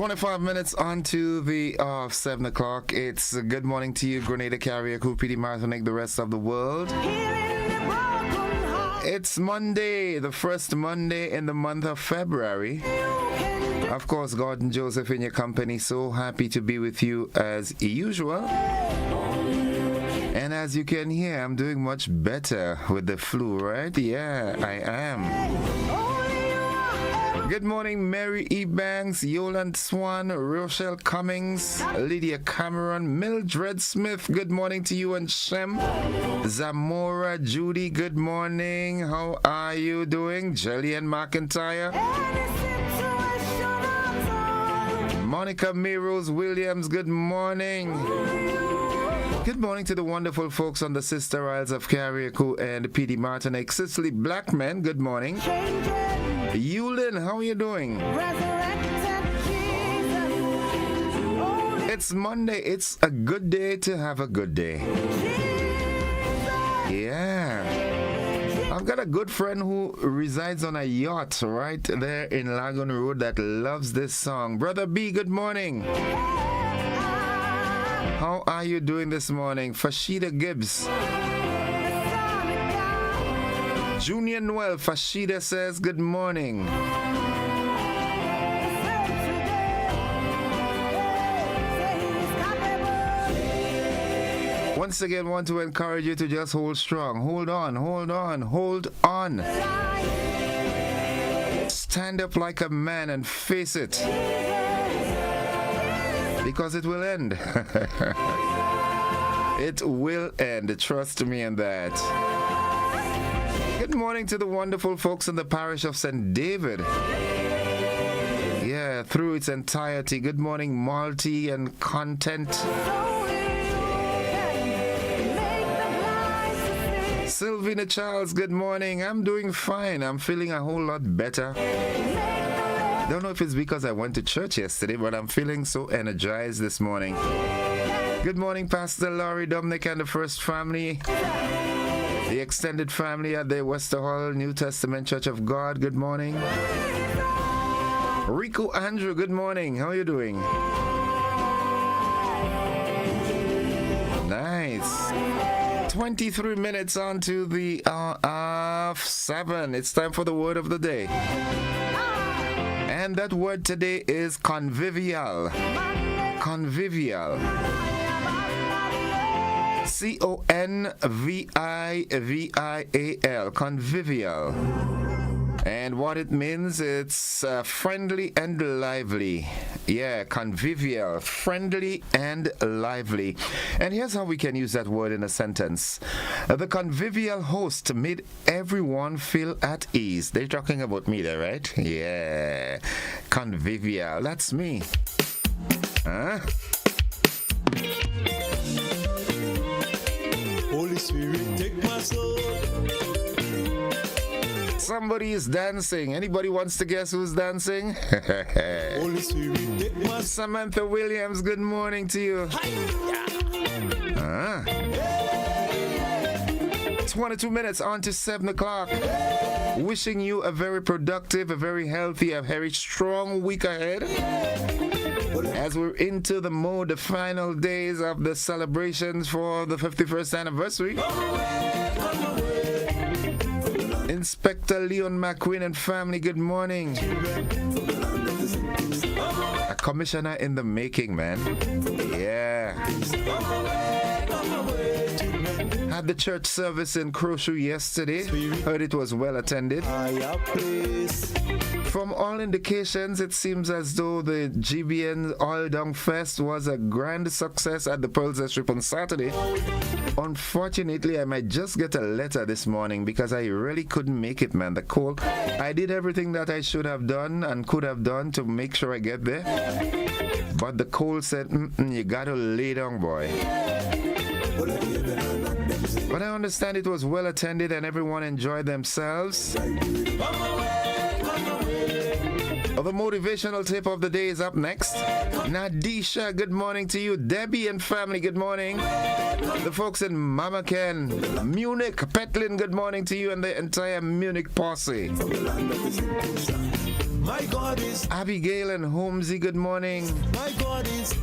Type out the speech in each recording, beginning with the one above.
25 minutes on to the 7 o'clock. It's good morning to you, Grenada Carrier Crew, PD Martinique, the rest of the world. It's Monday, the first Monday in the month of February. Of course, Gordon Joseph in your company. So happy to be with you as usual. And as you can hear, I'm doing much better with the flu, right? Yeah, I am. Good morning, Mary E. Banks, Yoland Swan, Rochelle Cummings, Lydia Cameron, Mildred Smith. Good morning to you and Shem. Zamora, Judy, good morning. How are you doing? Jillian McIntyre. Monica Meros Williams, good morning. Good morning to the wonderful folks on the Sister Isles of Carriacou and PD Martinique. Cicely Blackman, good morning. Yulin, how are you doing? It's Monday. It's a good day to have a good day. Yeah. I've got a good friend who resides on a yacht right there in Lagoon Road that loves this song. Brother B, good morning. How are you doing this morning? Fashida Gibbs. Junior Noel, Fashida says good morning. Once again, want to encourage you to just hold strong. Hold on, hold on, hold on. Stand up like a man and face it. Because it will end. It will end. Trust me in that. Good morning to the wonderful folks in the parish of St. David. Yeah, through its entirety. Good morning, Malty and Content. Sylvina Charles, good morning. I'm doing fine. I'm feeling a whole lot better. Don't know if it's because I went to church yesterday, but I'm feeling so energized this morning. Good morning, Pastor Laurie Dominic and the First Family, the extended family at the Wester Hall New Testament Church of God. Good morning. Rico Andrew, good morning. How are you doing? Nice. 23 minutes on to the hour of 7. It's time for the word of the day. And that word today is convivial. Convivial. Convivial. Convivial. And what it means, it's friendly and lively. Yeah, convivial, friendly and lively. And here's how we can use that word in a sentence. The convivial host made everyone feel at ease. They're talking about me there, right? Yeah, convivial, that's me. Huh? Holy Spirit, take my soul. Somebody is dancing. Anybody wants to guess who's dancing? Samantha Williams, good morning to you. 22 minutes on to 7 o'clock. Wishing you a very productive, a very healthy, a very strong week ahead. As we're into the final days of the celebrations for the 51st anniversary. Inspector Leon McQueen and family, good morning. A commissioner in the making, man. Yeah. Had the church service in Croshu yesterday. Heard it was well attended. From all indications, it seems as though the GBN All Down Fest was a grand success at the Pearl's Strip on Saturday. Unfortunately, I might just get a letter this morning because I really couldn't make it, man. The cold. I did everything that I should have done and could have done to make sure I get there. But the cold said, you gotta lay down, boy. But I understand it was well attended and everyone enjoyed themselves. The motivational tip of the day is up next. Nadisha, good morning to you. Debbie and family, good morning. The folks in Mama Ken, Munich, Petlin, good morning to you and the entire Munich posse. my God is, Abigail and Holmesy, good morning. my God is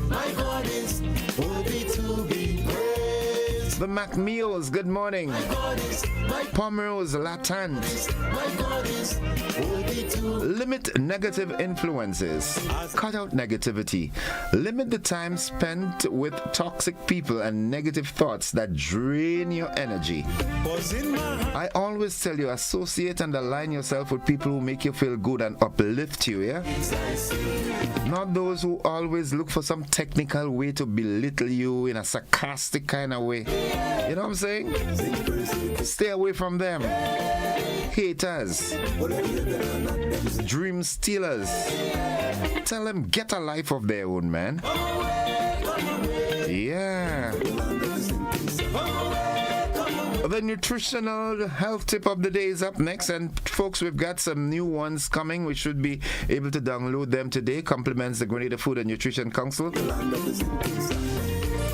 worthy to be praised. The McMeals, good morning. My God is, Pomeroy's Latant. my God is worthy to. Limit negative influences. Cut out negativity. Limit the time spent with toxic people and negative thoughts that drain your energy. Was in my heart. I always tell you, associate and align yourself with people who make you feel good and uplift you, yeah? Not those who always look for some technical way to belittle you in a sarcastic kind of way. You know what I'm saying? Stay away from them. Haters. Dream stealers. Tell them get a life of their own, man. Yeah. The nutritional health tip of the day is up next, and folks, we've got some new ones coming. We should be able to download them today. Compliments the Grenada Food and Nutrition Council.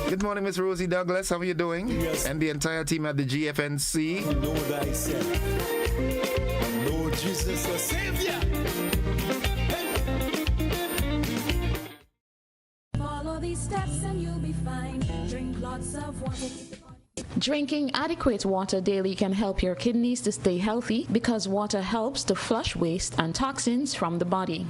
Good morning, Miss Rosie Douglas. How are you doing? Yes. And the entire team at the GFNC. Know thyself. Know Jesus your Savior. Follow these steps and you'll be fine. Drink lots of water. Drinking adequate water daily can help your kidneys to stay healthy because water helps to flush waste and toxins from the body.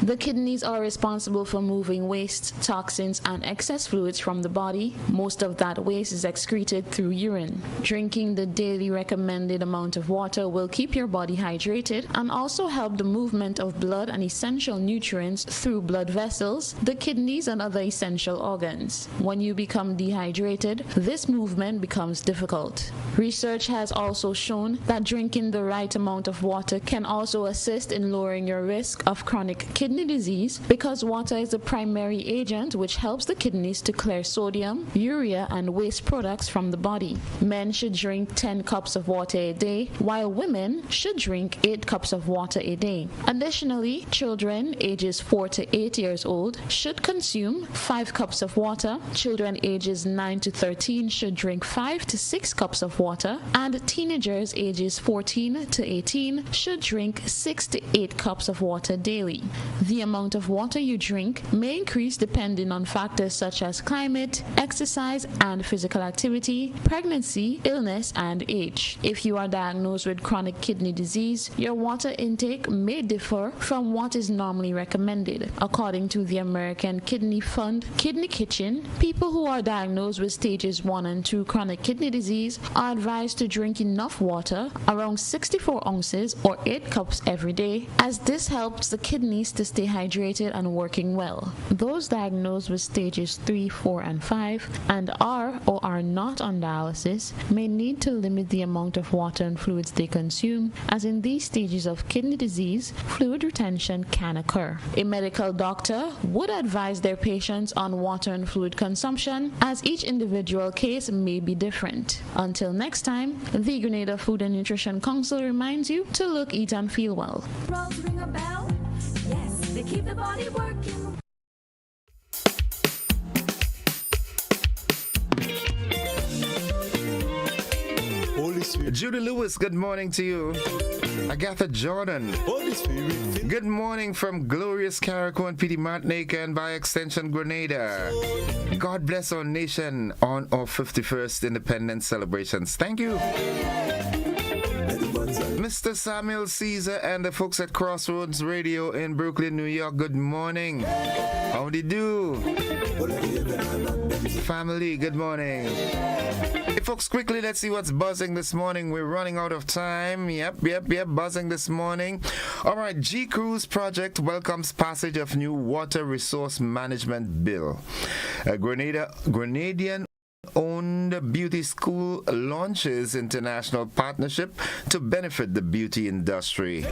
The kidneys are responsible for moving waste, toxins, and excess fluids from the body. Most of that waste is excreted through urine. Drinking the daily recommended amount of water will keep your body hydrated and also help the movement of blood and essential nutrients through blood vessels, the kidneys, and other essential organs. When you become dehydrated, this movement becomes difficult. Research has also shown that drinking the right amount of water can also assist in lowering your risk of chronic kidney disease because water is the primary agent which helps the kidneys to clear sodium, urea, and waste products from the body. Men should drink 10 cups of water a day, while women should drink 8 cups of water a day. Additionally, children ages 4 to 8 years old should consume 5 cups of water. Children ages 9 to 13 should drink 5 to 6 cups of water, and teenagers ages 14 to 18 should drink 6 to 8 cups of water daily. The amount of water you drink may increase depending on factors such as climate, exercise and physical activity, pregnancy, illness, and age. If you are diagnosed with chronic kidney disease, your water intake may differ from what is normally recommended. According to the American Kidney Fund Kidney Kitchen, people who are diagnosed with stages 1 and 2 chronic kidney disease are advised to drink enough water, around 64 ounces or 8 cups every day, as this helps the kidneys to stay hydrated and working well. Those diagnosed with stages 3, 4, and 5 and are or are not on dialysis may need to limit the amount of water and fluids they consume, as in these stages of kidney disease, fluid retention can occur. A medical doctor would advise their patients on water and fluid consumption, as each individual case may be different. Until next time, the Grenada Food and Nutrition Council reminds you to look, eat, and feel well. Rolls ring a bell? Yes, they keep the body working. Holy Spirit, Judy Lewis, good morning to you. Agatha Jordan, Holy Spirit, good morning from glorious Carriacou and Petite Martinique and by extension Grenada. God bless our nation on our 51st independence celebrations. Thank you. Mr. Samuel Caesar and the folks at Crossroads Radio in Brooklyn, New York, good morning. How do you do? Family, good morning. Hey folks, quickly, let's see what's buzzing this morning. We're running out of time. Yep, buzzing this morning. All right, G Cruise Project welcomes passage of new water resource management bill. Grenadian owned beauty school launches international partnership to benefit the beauty industry.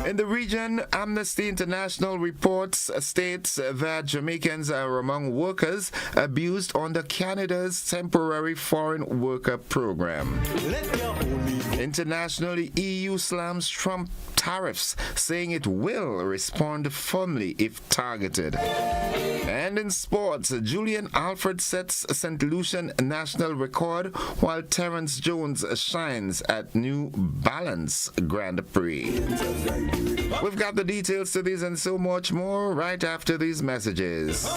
In the region, Amnesty International reports states that Jamaicans are among workers abused under Canada's temporary foreign worker program. let your Holy Ghost Internationally, EU slams Trump tariffs, saying it will respond firmly if targeted. And in sports, Julian Alfred sets St. Lucian national record while Terence Jones shines at New Balance Grand Prix. We've got the details to these and so much more right after these messages.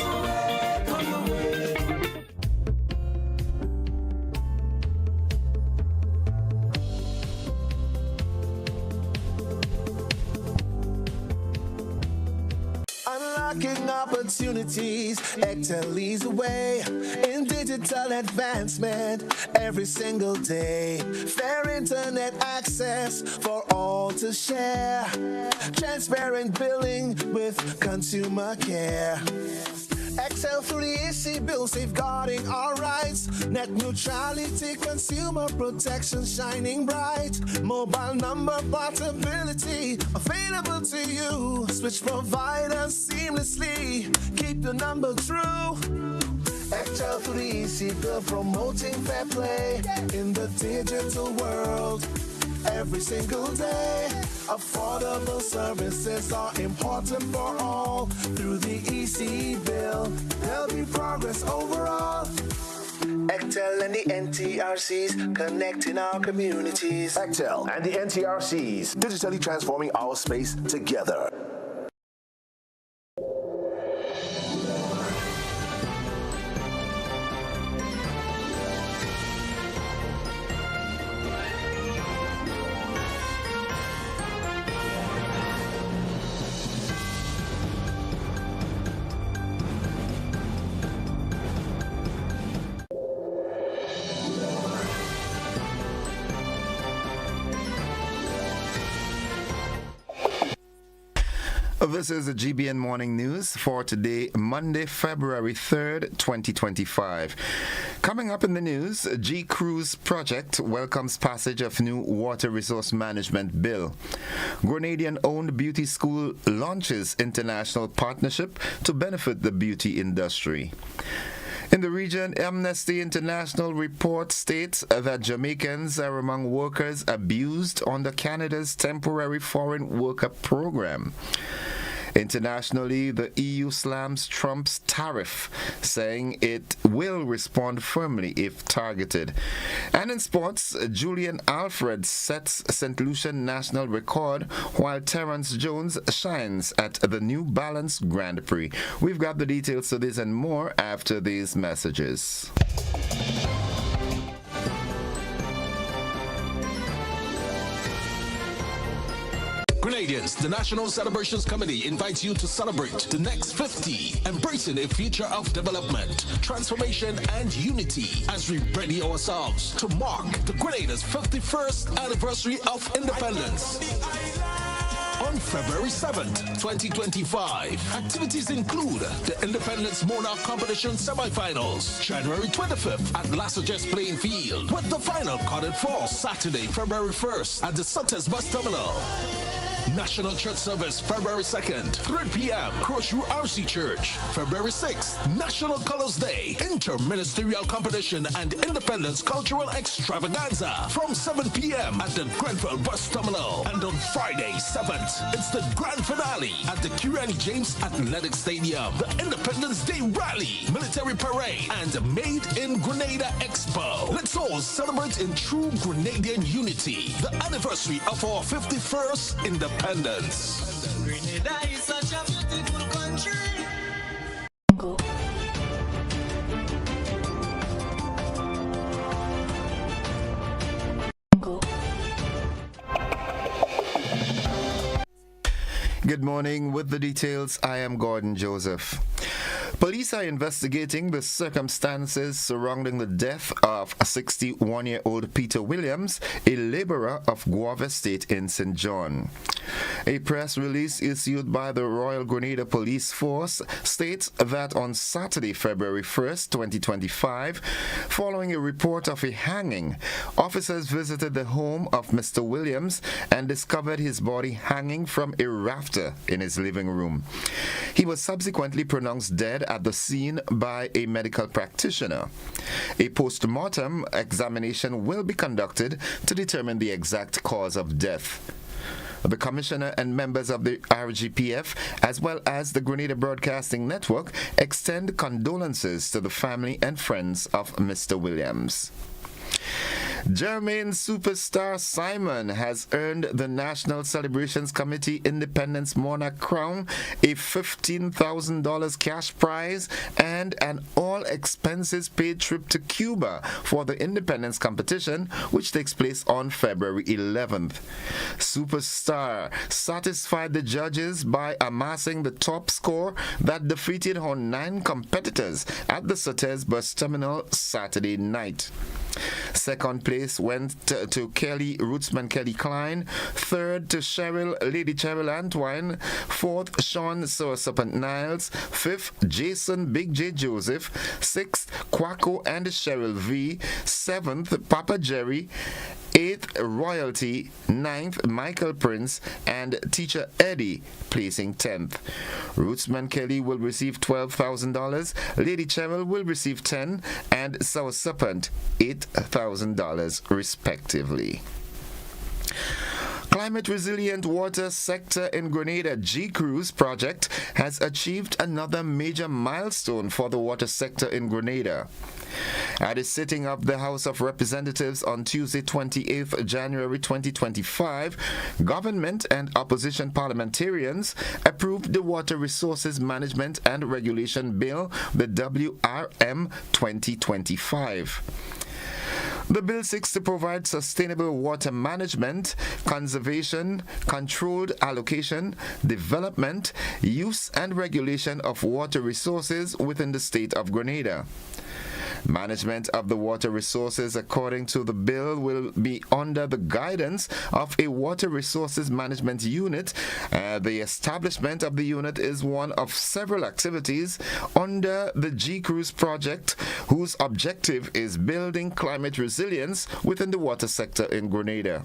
Unlocking opportunities, Excel leads the way in digital advancement every single day. Fair internet access for all to share. Transparent billing with consumer care. Excel 3 bill safeguarding our rights. Net neutrality, consumer protection shining bright. Mobile number portability available to you. Switch providers seamlessly. Keep the number true. Excel 3 bill promoting fair play in the digital world. Every single day, affordable services are important for all. Through the EC bill, there'll be progress overall. Excel and the NTRCs connecting our communities. Excel and the NTRCs digitally transforming our space together. This is the GBN Morning News for today, Monday, February 3rd, 2025. Coming up in the news, G-Cruise project welcomes passage of new water resource management bill. Grenadian-owned beauty school launches international partnership to benefit the beauty industry. In the region, Amnesty International report states that Jamaicans are among workers abused under Canada's temporary foreign worker program. Internationally, the EU slams Trump's tariff, saying it will respond firmly if targeted. And in sports, Julian Alfred sets St. Lucian national record while Terence Jones shines at the New Balance Grand Prix. We've got the details to this and more after these messages. Grenadians, the National Celebrations Committee invites you to celebrate the next 50, embracing a future of development, transformation, and unity as we ready ourselves to mark the Grenada's 51st anniversary of independence. On February 7th, 2025, activities include the Independence Monarch Competition semifinals, January 25th at Lassaget's Playing Field, with the final carded for Saturday, February 1st at the Sutters Bus Terminal. National Church Service, February 2nd, 3 p.m., Crossview RC Church. February 6th, National Colors Day, Interministerial Competition and Independence Cultural Extravaganza from 7 p.m. at the Grenfell Bus Terminal. And on Friday, 7th, it's the grand finale at the Kirani James Athletic Stadium, the Independence Day Rally, Military Parade, and Made in Grenada Expo. Let's all celebrate in true Grenadian unity, the anniversary of our 51st independence. Grenada is such a beautiful country. Good morning. With the details, I am Gordon Joseph. Police are investigating the circumstances surrounding the death of a 61-year-old Peter Williams, a laborer of Guava Estate in St. John. A press release issued by the Royal Grenada Police Force states that on Saturday, February 1st, 2025, following a report of a hanging, officers visited the home of Mr. Williams and discovered his body hanging from a rafter in his living room. He was subsequently pronounced dead at the scene by a medical practitioner. A post-mortem examination will be conducted to determine the exact cause of death. The Commissioner and members of the RGPF, as well as the Grenada Broadcasting Network, extend condolences to the family and friends of Mr. Williams. Jermaine superstar Simon has earned the National Celebrations Committee Independence Monarch Crown, a $15,000 cash prize, and an all-expenses-paid trip to Cuba for the Independence competition, which takes place on February 11th. Superstar satisfied the judges by amassing the top score that defeated her 9 competitors at the Sotez bus terminal Saturday night. Second place went to Kelly Rootsman Kelly Klein. Third to Lady Cheryl Antwine. Fourth, Sean Serpent Niles. Fifth, Jason Big J Joseph. Sixth, Quaco and Cheryl V. Seventh, Papa Jerry. 8th, Royalty. 9th, Michael Prince. And Teacher Eddie placing 10th. Rootsman Kelly will receive $12,000. Lady Cheryl will receive $10,000. And Sour Serpent $8,000 respectively. Climate Resilient Water Sector in Grenada G-Cruise project has achieved another major milestone for the water sector in Grenada. At a sitting of the House of Representatives on Tuesday, 28th January 2025, government and opposition parliamentarians approved the Water Resources Management and Regulation Bill, the WRM 2025. The bill seeks to provide sustainable water management, conservation, controlled allocation, development, use and regulation of water resources within the state of Grenada. Management of the water resources, according to the bill, will be under the guidance of a water resources management unit. The establishment of the unit is one of several activities under the G-Cruise project, whose objective is building climate resilience within the water sector in Grenada.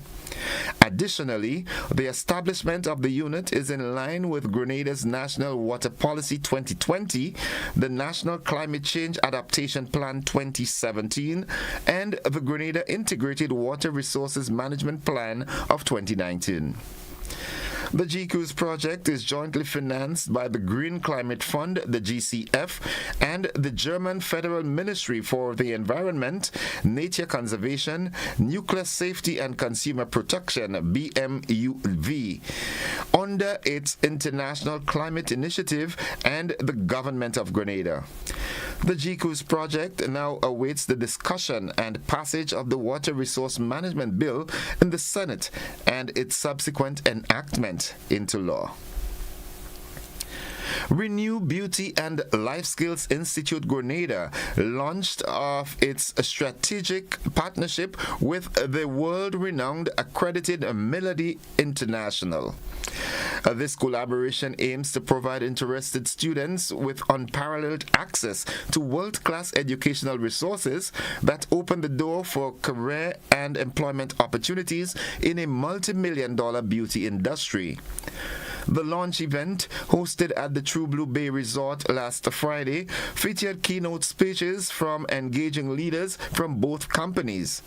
Additionally, the establishment of the unit is in line with Grenada's National Water Policy 2020, the National Climate Change Adaptation Plan 2017, and the Grenada Integrated Water Resources Management Plan of 2019. The G-Cruise project is jointly financed by the Green Climate Fund, the GCF, and the German Federal Ministry for the Environment, Nature Conservation, Nuclear Safety and Consumer Protection, BMUV, under its International Climate Initiative and the Government of Grenada. The G-Cruise project now awaits the discussion and passage of the Water Resource Management Bill in the Senate and its subsequent enactment into law. Renew Beauty and Life Skills Institute Grenada launched off its strategic partnership with the world-renowned accredited Melody International. This collaboration aims to provide interested students with unparalleled access to world-class educational resources that open the door for career and employment opportunities in a multi-million-dollar beauty industry. The launch event, hosted at the True Blue Bay Resort last Friday, featured keynote speeches from engaging leaders from both companies.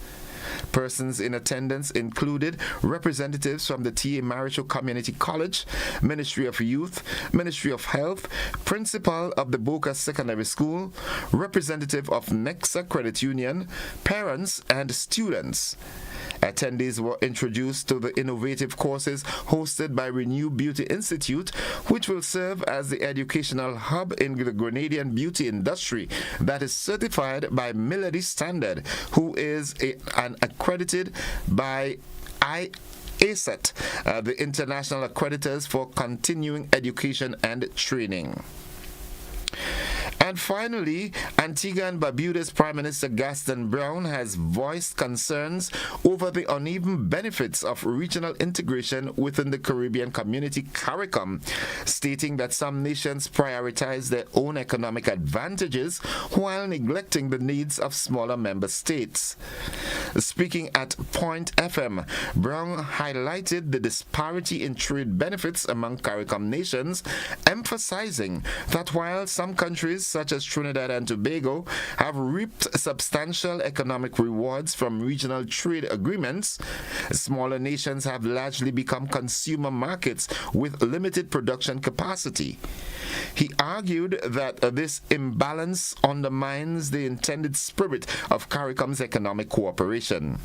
Persons in attendance included representatives from the T.A. Maricho Community College, Ministry of Youth, Ministry of Health, Principal of the Boca Secondary School, representative of Nexa Credit Union, parents, and students. Attendees were introduced to the innovative courses hosted by Renew Beauty Institute, which will serve as the educational hub in the Grenadian beauty industry that is certified by Melody Standard, who is an accredited by ACET, the International Accreditors for Continuing Education and Training. And finally, Antigua and Barbuda's Prime Minister Gaston Brown has voiced concerns over the uneven benefits of regional integration within the Caribbean community CARICOM, stating that some nations prioritize their own economic advantages while neglecting the needs of smaller member states. Speaking at Point FM, Brown highlighted the disparity in trade benefits among CARICOM nations, emphasizing that while some countries such as Trinidad and Tobago have reaped substantial economic rewards from regional trade agreements, smaller nations have largely become consumer markets with limited production capacity. He argued that this imbalance undermines the intended spirit of CARICOM's economic cooperation.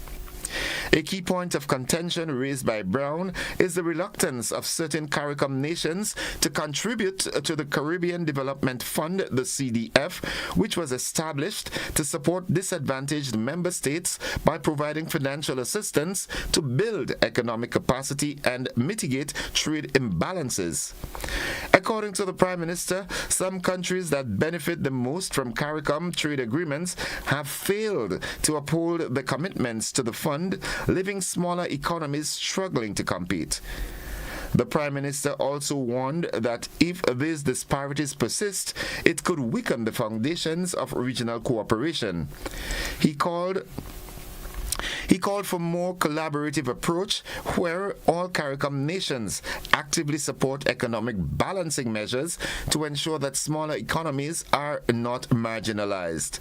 A key point of contention raised by Brown is the reluctance of certain CARICOM nations to contribute to the Caribbean Development Fund, the CDF, which was established to support disadvantaged member states by providing financial assistance to build economic capacity and mitigate trade imbalances. According to the Prime Minister, some countries that benefit the most from CARICOM trade agreements have failed to uphold the commitments to the fund, leaving smaller economies struggling to compete. The Prime Minister also warned that if these disparities persist, it could weaken the foundations of regional cooperation. He called for more collaborative approach where all CARICOM nations actively support economic balancing measures to ensure that smaller economies are not marginalized.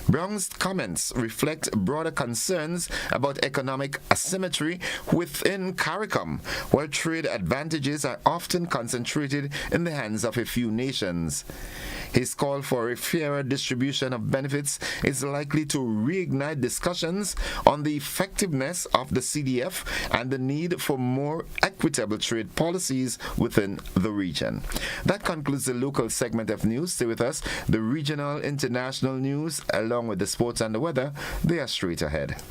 Brown's comments reflect broader concerns about economic asymmetry within CARICOM, where trade advantages are often concentrated in the hands of a few nations. His call for a fairer distribution of benefits is likely to reignite discussions on the effectiveness of the CDF and the need for more equitable trade policies within the region. That concludes the local segment of news. Stay with us. The regional, international news, along with the sports and the weather, they are straight ahead.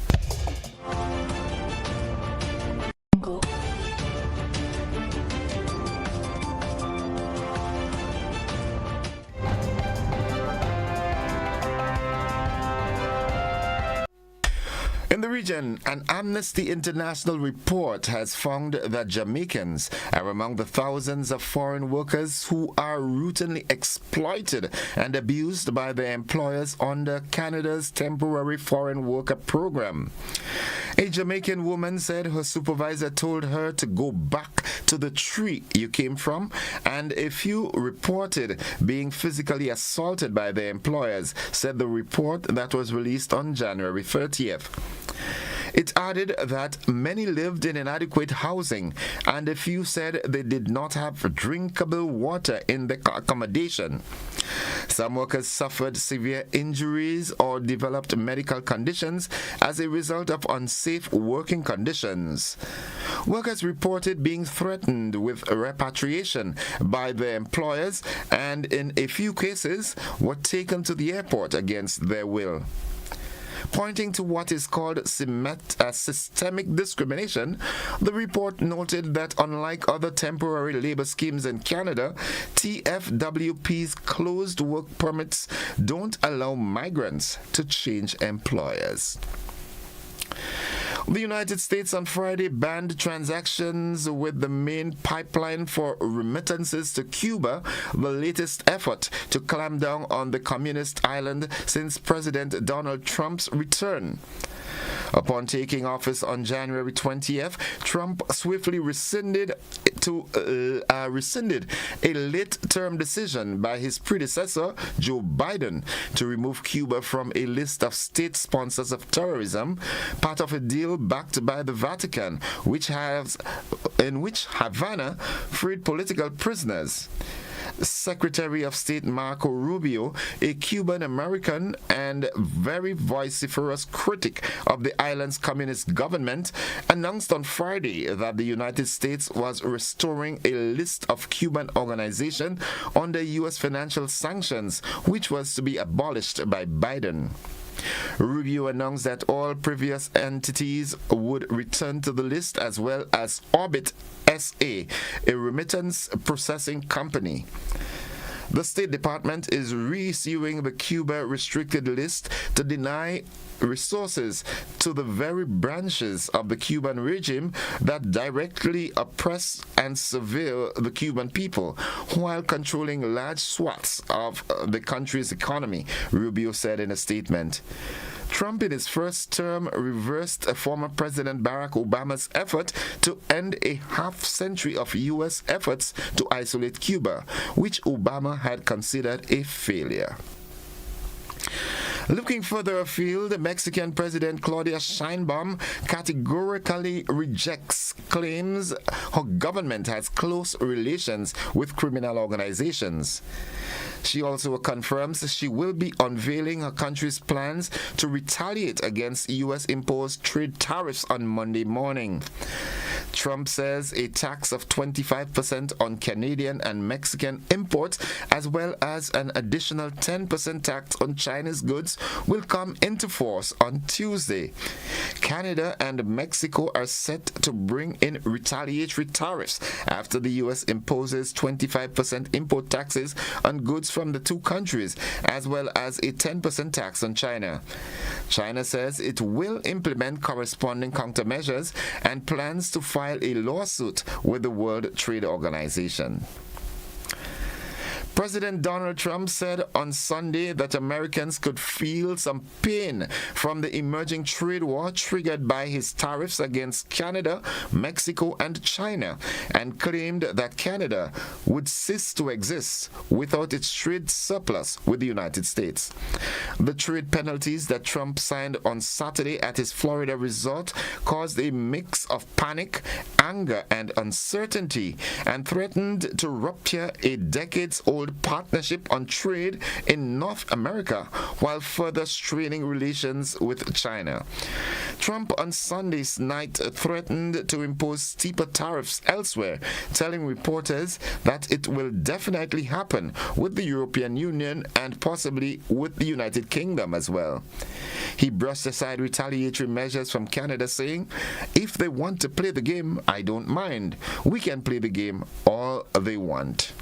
In the region, an Amnesty International report has found that Jamaicans are among the thousands of foreign workers who are routinely exploited and abused by their employers under Canada's temporary foreign worker program. A Jamaican woman said her supervisor told her to go back to the tree you came from, and a few reported being physically assaulted by their employers, said the report that was released on January 30th. It added that many lived in inadequate housing, and a few said they did not have drinkable water in the accommodation. Some workers suffered severe injuries or developed medical conditions as a result of unsafe working conditions. Workers reported being threatened with repatriation by their employers, and in a few cases were taken to the airport against their will. Pointing to what is called systemic discrimination, the report noted that unlike other temporary labor schemes in Canada, TFWP's closed work permits don't allow migrants to change employers. The United States on Friday banned transactions with the main pipeline for remittances to Cuba, the latest effort to clamp down on the communist island since President Donald Trump's return. Upon taking office on January 20th, Trump swiftly rescinded a late-term decision by his predecessor, Joe Biden, to remove Cuba from a list of state sponsors of terrorism, part of a deal backed by the Vatican, in which Havana freed political prisoners. Secretary of State Marco Rubio, a Cuban-American and very vociferous critic of the island's communist government, announced on Friday that the United States was restoring a list of Cuban organizations under U.S. financial sanctions, which was to be abolished by Biden. Rubio announced that all previous entities would return to the list, as well as Orbit SA, a remittance processing company. The State Department is reissuing the Cuba restricted list to deny resources to the very branches of the Cuban regime that directly oppress and surveil the Cuban people while controlling large swaths of the country's economy, Rubio said in a statement. Trump in his first term reversed former President Barack Obama's effort to end a half-century of U.S. efforts to isolate Cuba, which Obama had considered a failure. Looking further afield, Mexican President Claudia Sheinbaum categorically rejects claims her government has close relations with criminal organizations. She also confirms she will be unveiling her country's plans to retaliate against U.S.-imposed trade tariffs on Monday morning. Trump says a tax of 25% on Canadian and Mexican imports, as well as an additional 10% tax on Chinese goods, will come into force on Tuesday. Canada and Mexico are set to bring in retaliatory tariffs after the U.S. imposes 25% import taxes on goods from the two countries, as well as a 10% tax on China. China says it will implement corresponding countermeasures and plans to file a lawsuit with the World Trade Organization. President Donald Trump said on Sunday that Americans could feel some pain from the emerging trade war triggered by his tariffs against Canada, Mexico, and China, and claimed that Canada would cease to exist without its trade surplus with the United States. The trade penalties that Trump signed on Saturday at his Florida resort caused a mix of panic, anger, and uncertainty, and threatened to rupture a decades-old partnership on trade in North America while further straining relations with China. Trump on Sunday's night threatened to impose steeper tariffs elsewhere, telling reporters that it will definitely happen with the European Union and possibly with the United Kingdom as well. He brushed aside retaliatory measures from Canada, saying, "If they want to play the game, I don't mind. We can play the game all they want."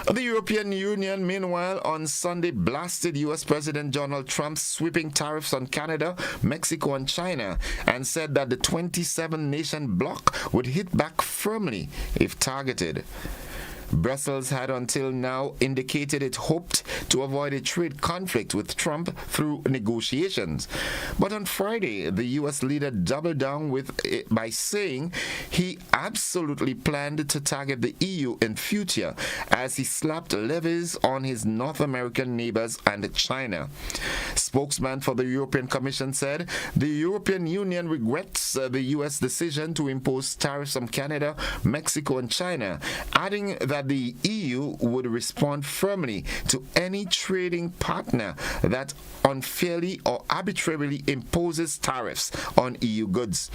The European Union, meanwhile, on Sunday blasted U.S. President Donald Trump's sweeping tariffs on Canada, Mexico, and China, and said that the 27-nation bloc would hit back firmly if targeted. Brussels had until now indicated it hoped to avoid a trade conflict with Trump through negotiations. But on Friday, the U.S. leader doubled down by saying he absolutely planned to target the EU in future as he slapped levies on his North American neighbors and China. Spokesman for the European Commission said the European Union regrets the U.S. decision to impose tariffs on Canada, Mexico, and China, adding that the EU would respond firmly to any trading partner that unfairly or arbitrarily imposes tariffs on EU goods.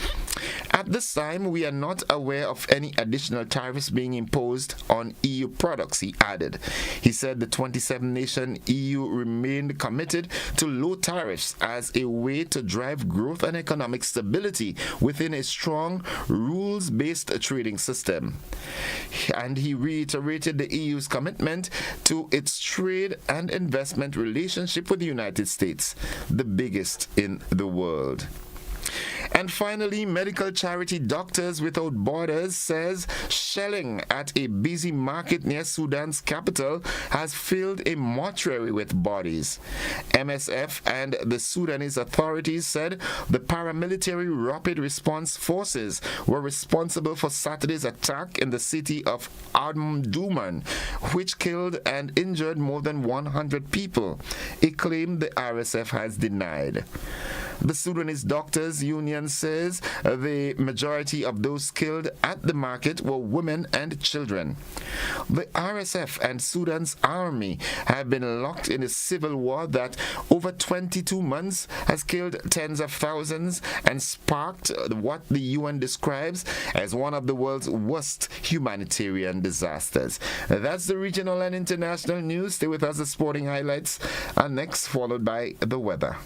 At this time, we are not aware of any additional tariffs being imposed on EU products, he added. He said the 27-nation EU remained committed to low tariffs as a way to drive growth and economic stability within a strong, rules-based trading system. And he reiterated the EU's commitment to its trade and investment relationship with the United States, the biggest in the world. And finally, medical charity Doctors Without Borders says shelling at a busy market near Sudan's capital has filled a mortuary with bodies. MSF and the Sudanese authorities said the paramilitary Rapid Response Forces were responsible for Saturday's attack in the city of Omdurman, which killed and injured more than 100 people, a claim the RSF has denied. The Sudanese Doctors Union says the majority of those killed at the market were women and children. The RSF and Sudan's army have been locked in a civil war that over 22 months has killed tens of thousands and sparked what the UN describes as one of the world's worst humanitarian disasters. That's the regional and international news. Stay with us. The sporting highlights are next, followed by the weather.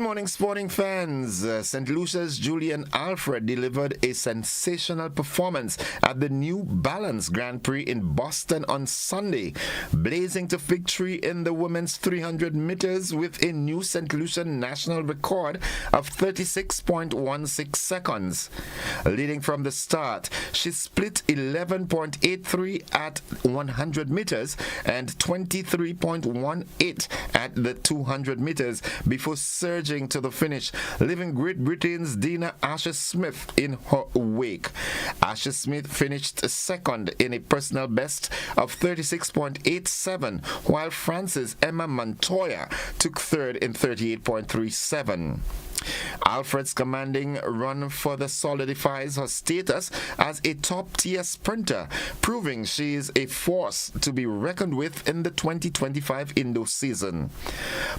morning, sporting fans. St. Lucia's Julian Alfred delivered a sensational performance at the New Balance Grand Prix in Boston on Sunday, blazing to victory in the women's 300 meters with a new St. Lucia national record of 36.16 seconds. Leading from the start, she split 11.83 at 100 meters and 23.18 at the 200 meters before surging to the finish, leaving Great Britain's Dina Asher-Smith in her wake. Asher-Smith finished second in a personal best of 36.87, while France's Emma Montoya took third in 38.37. Alfred's commanding run further solidifies her status as a top-tier sprinter, proving she is a force to be reckoned with in the 2025 Indo season.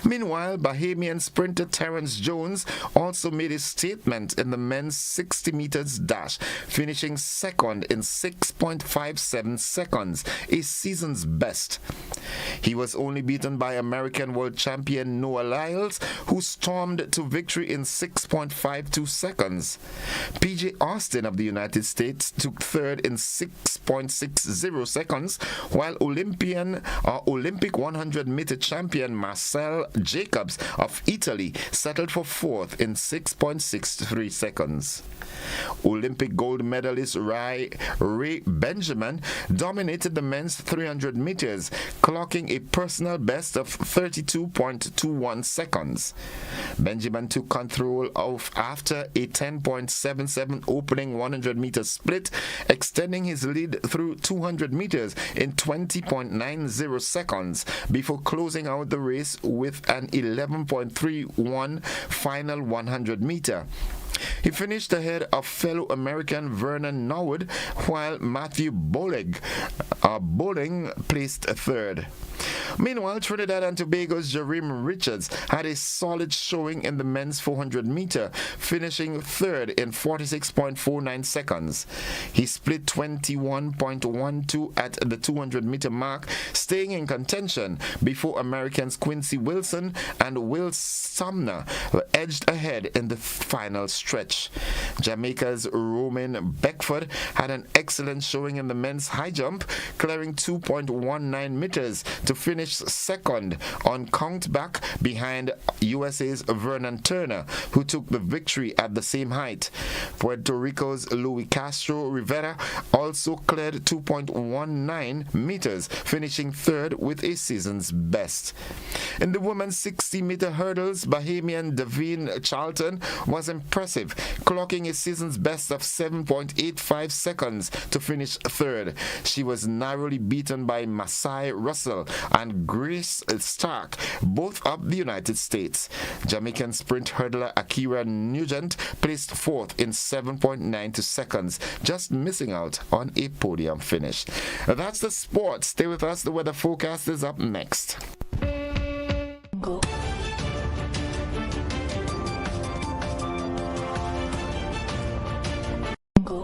Meanwhile, Bahamian sprinter Terence Jones also made a statement in the men's 60 meters dash, finishing second in 6.57 seconds, a season's best. He was only beaten by American world champion Noah Lyles, who stormed to victory in 6.52 seconds. PJ Austin of the United States took third in 6.60 seconds, while Olympic 100-meter champion Marcel Jacobs of Italy settled for fourth in 6.63 seconds. Olympic gold medalist Ray Benjamin dominated the men's 300 meters, clocking a personal best of 32.21 seconds. Benjamin took control of after a 10.77 opening 100-meter split, extending his lead through 200 meters in 20.90 seconds before closing out the race with an 11.31 final 100-meter. He finished ahead of fellow American Vernon Norwood, while Matthew Bowling placed third. Meanwhile, Trinidad and Tobago's Jareem Richards had a solid showing in the men's 400-meter, finishing third in 46.49 seconds. He split 21.12 at the 200-meter mark, staying in contention before Americans Quincy Wilson and Will Sumner were edged ahead in the final stretch. Jamaica's Romain Beckford had an excellent showing in the men's high jump, clearing 2.19 meters to finish second on count back behind USA's Vernon Turner, who took the victory at the same height. Puerto Rico's Louis Castro Rivera also cleared 2.19 meters, finishing third with a season's best. In the women's 60-meter hurdles, Bahamian Davine Charlton was impressive, clocking a season's best of 7.85 seconds to finish third. She was narrowly beaten by Masai Russell and Grace Stark, both of the United States. Jamaican sprint hurdler Akira Nugent placed fourth in 7.92 seconds, just missing out on a podium finish. That's the sport. Stay with us. The weather forecast is up next. Go. Go.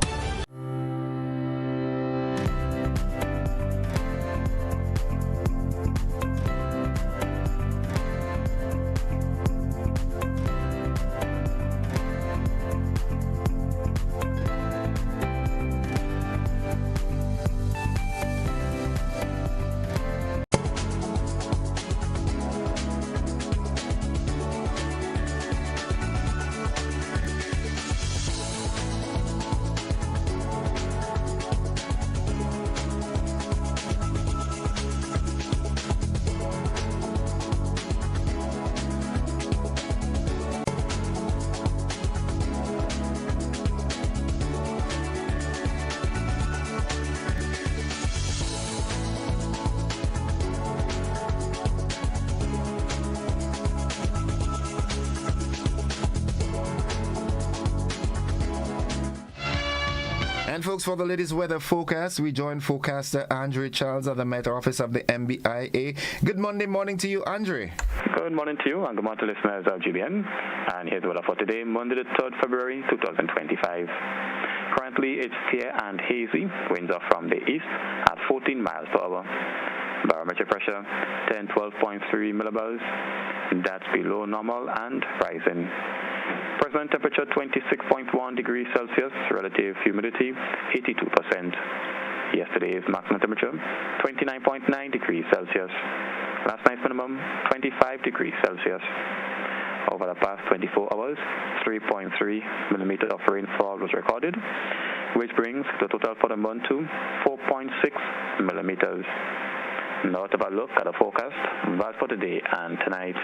And folks, for the latest weather forecast, we join forecaster Andre Charles at the Met Office of the MBIA. Good Monday morning to you, Andre. Good morning to you and good morning to listeners of GBN. And here's the weather for today, Monday the 3rd February 2025. Currently it's clear and hazy. Winds are from the east at 14 miles per hour. Barometric pressure 1012.3 millibars. That's below normal and rising. Present temperature 26.1 degrees Celsius, relative humidity 82%. Yesterday's maximum temperature 29.9 degrees Celsius. Last night's minimum 25 degrees Celsius. Over the past 24 hours, 3.3 millimeters of rainfall was recorded, which brings the total for the month to 4.6 millimeters. Now to have a look at the forecast, that's for today and tonight.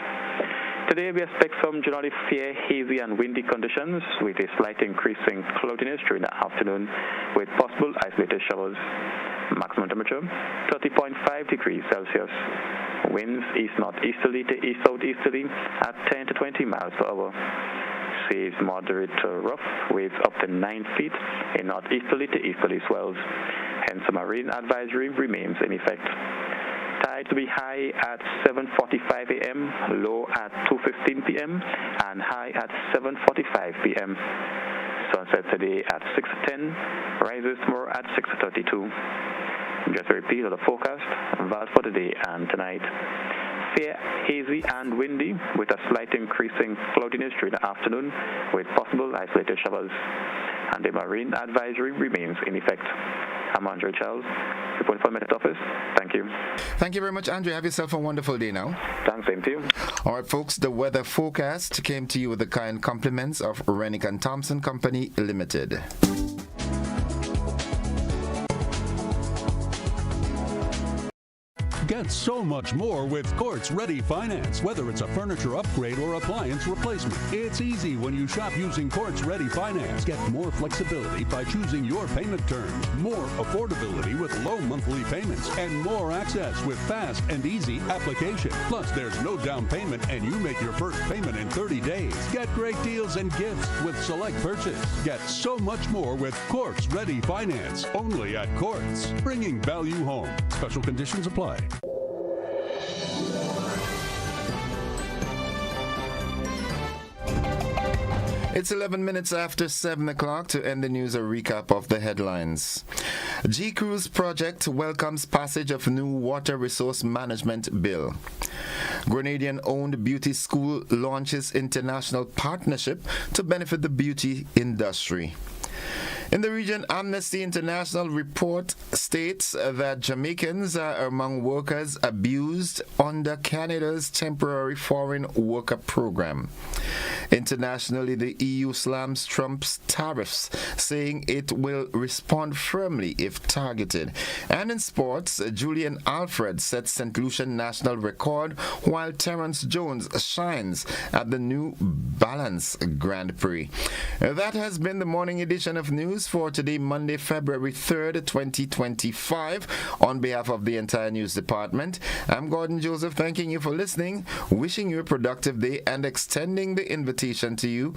Today we expect some generally fair, hazy and windy conditions with a slight increase in cloudiness during the afternoon with possible isolated showers. Maximum temperature 30.5 degrees Celsius. Winds east-northeasterly to east-southeasterly at 10 to 20 miles per hour. Seas moderate to rough, waves up to 9 feet in northeasterly to easterly swells. Hence a marine advisory remains in effect. Tide to be high at 7:45 a.m., low at 2:15 p.m., and high at 7:45 p.m. Sunset today at 6:10, rises tomorrow at 6:32. Just a repeat of the forecast, that's for today and tonight. Fair, hazy and windy with a slight increase in cloudiness during the afternoon with possible isolated showers. And the marine advisory remains in effect. I'm Andre Charles, reporting from the Met Office. Thank you. Thank you very much, Andre. Have yourself a wonderful day now. Thanks, same to you. All right, folks, the weather forecast came to you with the kind compliments of Rennick and Thompson Company Limited. Get so much more with Quartz Ready Finance, whether it's a furniture upgrade or appliance replacement. It's easy when you shop using Quartz Ready Finance. Get more flexibility by choosing your payment terms, more affordability with low monthly payments, and more access with fast and easy application. Plus, there's no down payment and you make your first payment in 30 days. Get great deals and gifts with select purchase. Get so much more with Quartz Ready Finance, only at Quartz, bringing value home. Special conditions apply. It's 11 minutes after 7 o'clock. To end the news, a recap of the headlines. G-Cruise project welcomes passage of new water resource management bill. Grenadian-owned beauty school launches international partnership to benefit the beauty industry. In the region, Amnesty International report states that Jamaicans are among workers abused under Canada's temporary foreign worker program. Internationally, the EU slams Trump's tariffs, saying it will respond firmly if targeted. And in sports, Julian Alfred sets St. Lucian national record, while Terence Jones shines at the New Balance Grand Prix. That has been the morning edition of news for today, Monday, February 3rd, 2025. On behalf of the entire news department, I'm Gordon Joseph, thanking you for listening, wishing you a productive day, and extending the invitation to you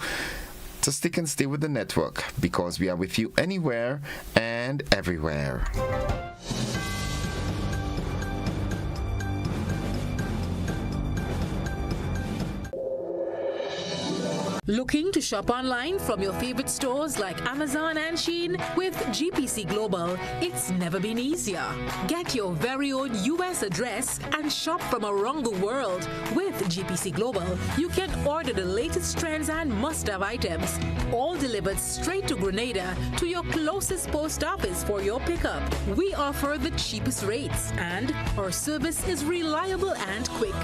to stick and stay with the network, because we are with you anywhere and everywhere. Looking to shop online from your favorite stores like Amazon and Shein? With GPC Global, it's never been easier. Get your very own US address and shop from around the world. With GPC Global, you can order the latest trends and must-have items, all delivered straight to Grenada to your closest post office for your pickup. We offer the cheapest rates, and our service is reliable and quick.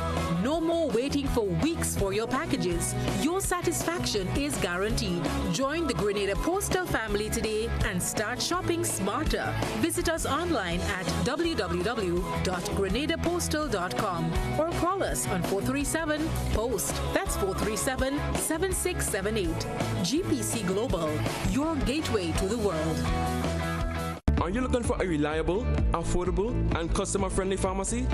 No more waiting for weeks for your packages. Your satisfaction is guaranteed. Join the Grenada Postal family today and start shopping smarter. Visit us online at www.grenadapostal.com or call us on 437-POST. That's 437-7678. GPC Global, your gateway to the world. Are you looking for a reliable, affordable, and customer-friendly pharmacy?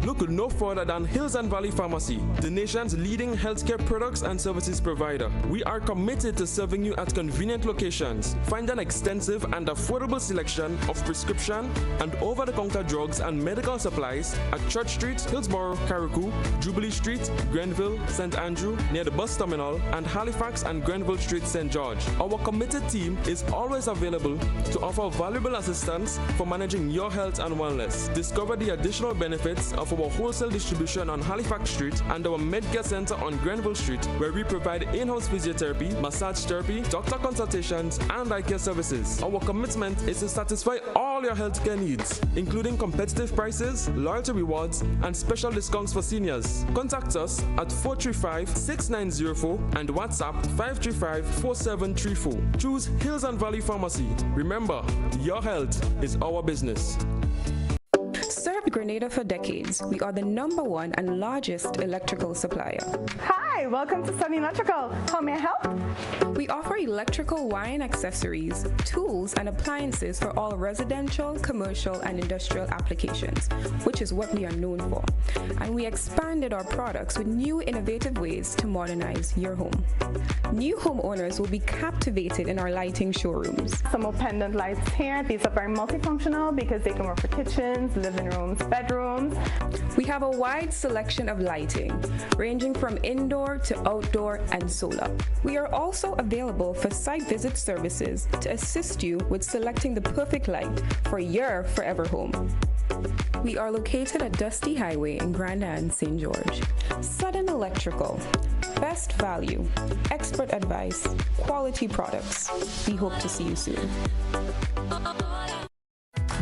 Look no further than Hills and Valley Pharmacy, the nation's leading healthcare products and services provider. We are committed to serving you at convenient locations. Find an extensive and affordable selection of prescription and over-the-counter drugs and medical supplies at Church Street, Hillsborough, Carriacou, Jubilee Street, Grenville, St. Andrew, near the bus terminal, and Halifax and Grenville Street, St. George. Our committed team is always available to offer valuable assistance for managing your health and wellness. Discover the additional benefits of of our wholesale distribution on Halifax Street and our Medcare Center on Grenville Street, where we provide in-house physiotherapy, massage therapy, doctor consultations, and eye care services. Our commitment is to satisfy all your healthcare needs, including competitive prices, loyalty rewards, and special discounts for seniors. Contact us at 435-6904 and WhatsApp 535-4734. Choose Hills and Valley Pharmacy. Remember, your health is our business. Served Grenada for decades, we are the #1 and largest electrical supplier. Hi, welcome to Sun Electrical. How may I help? We offer electrical wire and accessories, tools, and appliances for all residential, commercial, and industrial applications, which is what we are known for. And we expanded our products with new innovative ways to modernize your home. New homeowners will be captivated in our lighting showrooms. Some more pendant lights here. These are very multifunctional because they can work for kitchens, living rooms, bedrooms. We have a wide selection of lighting, ranging from indoor to outdoor and solar. We are also available for site visit services to assist you with selecting the perfect light for your forever home. We are located at Dusty Highway in Grenada and St. George. Sudden Electrical. Best value, expert advice, quality products. We hope to see you soon.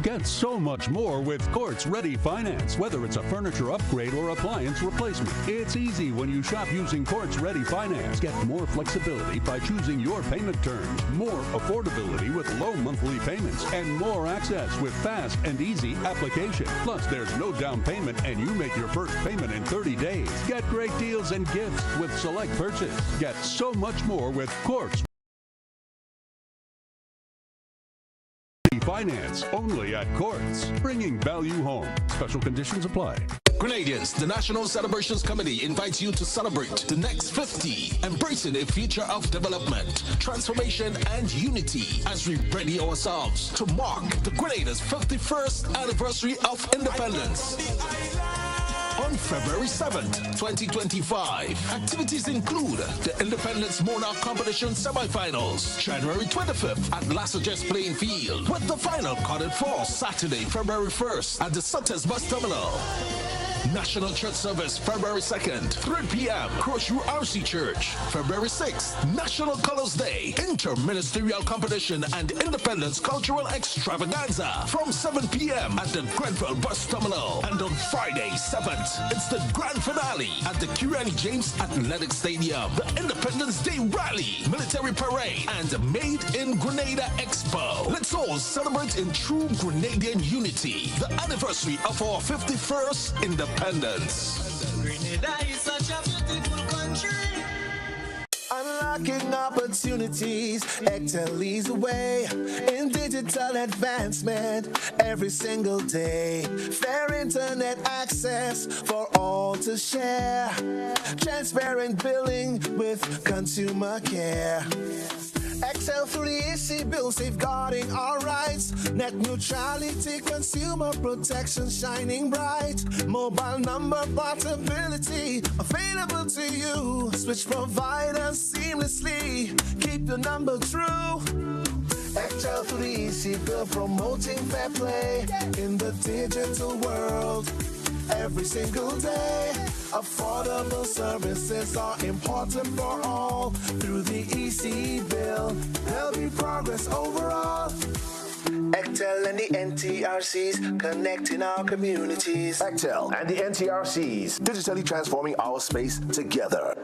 Get so much more with Courts Ready Finance, whether it's a furniture upgrade or appliance replacement. It's easy when you shop using Courts Ready Finance. Get more flexibility by choosing your payment terms, more affordability with low monthly payments, and more access with fast and easy application. Plus, there's no down payment and you make your first payment in 30 days. Get great deals and gifts with select purchase. Get so much more with Courts Finance, only at Courts, bringing value home. Special conditions apply. Grenadians, the National Celebrations Committee invites you to celebrate the next 50, embracing a future of development, transformation, and unity as we ready ourselves to mark the Grenada's 51st anniversary of independence. On February 7th, 2025, activities include the Independence Monarch Competition semifinals, January 25th at Lassages Playing Field, with the final carded for Saturday, February 1st at the Sutters Bus Terminal. National Church Service, February 2nd, 3 p.m., Crossview RC Church. February 6th, National Colors Day, Interministerial Competition and Independence Cultural Extravaganza from 7 p.m. at the Grenville Bus Terminal. And on Friday, 7th, it's the grand finale at the Curani James Athletic Stadium, the Independence Day Rally, Military Parade, and the Made in Grenada Expo. Let's all celebrate in true Grenadian unity, the anniversary of our 51st independence. Grenada is such a beautiful country. Unlocking opportunities, Excel leads the way in digital advancement every single day. Fair internet access for all to share. Transparent billing with consumer care. Excel 3EC bill safeguarding our rights. Net neutrality, consumer protection shining bright. Mobile number portability available to you. Switch providers seamlessly. Keep the number true. Excel 3EC bill promoting fair play in the digital world. Every single day, affordable services are important for all. Through the EC bill, there'll be progress overall. Excel and the NTRCs connecting our communities. Excel and the NTRCs, digitally transforming our space together.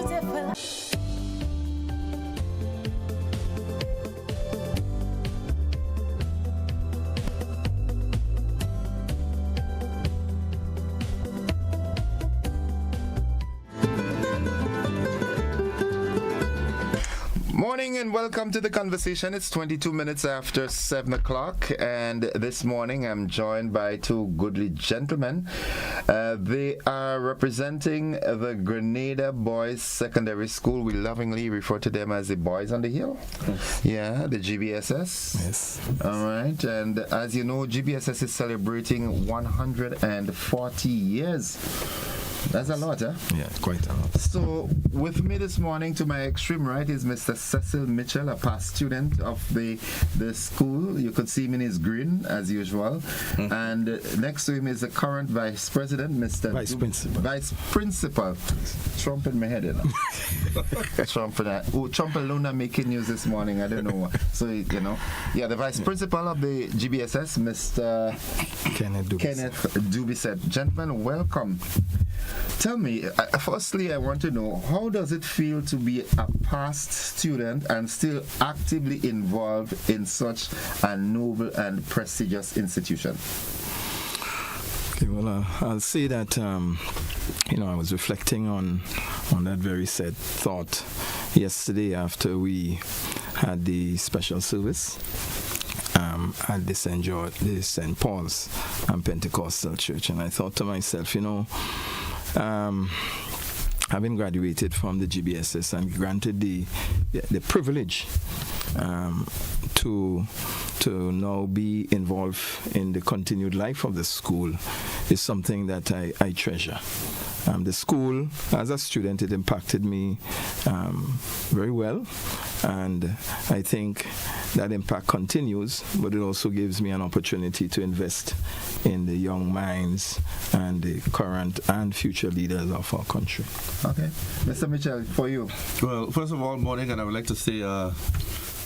beautiful. Morning and welcome to the conversation. It's 22 minutes after 7 o'clock, and this morning I'm joined by two goodly gentlemen. They are representing the Grenada Boys Secondary School. We lovingly refer to them as the Boys on the Hill. Yes. Yeah, the GBSS. Yes. All right, and as you know, GBSS is celebrating 140 years. That's a lot, huh? Yeah, quite a lot. So, with me this morning to my extreme right is Mr. Cecil Mitchell, a past student of the school. You could see him in his grin, as usual. And next to him is the current vice president, Mr. Vice Principal. Trump in my head, you know. Trump alone making news this morning. I don't know. So, you know. Yeah, the vice principal of the GBSS, Mr. Kenneth Dubisset. Gentlemen, welcome. Tell me, firstly, I want to know, how does it feel to be a past student and still actively involved in such a noble and prestigious institution? Okay, well, I'll say that, I was reflecting on that very said thought yesterday after we had the special service at the St. Paul's Pentecostal Church, and I thought to myself, having graduated from the GBSS and granted the privilege to now be involved in the continued life of the school is something that I treasure. The school, as a student, it impacted me very well, and I think that impact continues, but it also gives me an opportunity to invest in the young minds and the current and future leaders of our country. Okay. Mr. Mitchell, for you. Well, first of all, morning, and I would like to say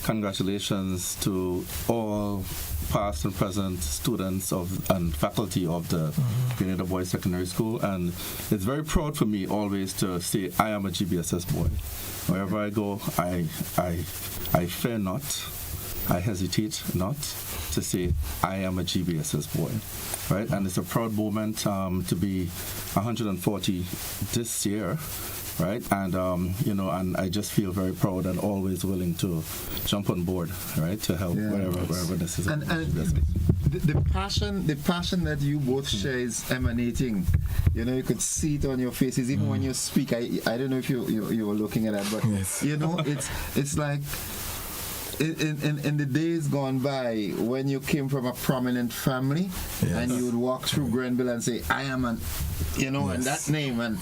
congratulations to all past and present students and faculty of the Grenada Boys Secondary School, and it's very proud for me always to say I am a GBSS boy. Wherever I go, I fear not, I hesitate not to say I am a GBSS boy, right? And it's a proud moment to be 140 this year. Right, and and I just feel very proud and always willing to jump on board, right, to help wherever this is. And the passion that you both share is emanating. You could see it on your faces even when you speak. I don't know if you were looking at that, but it's like. In the days gone by, when you came from a prominent family, and you would walk through Grenville and say, "I am an," and that name and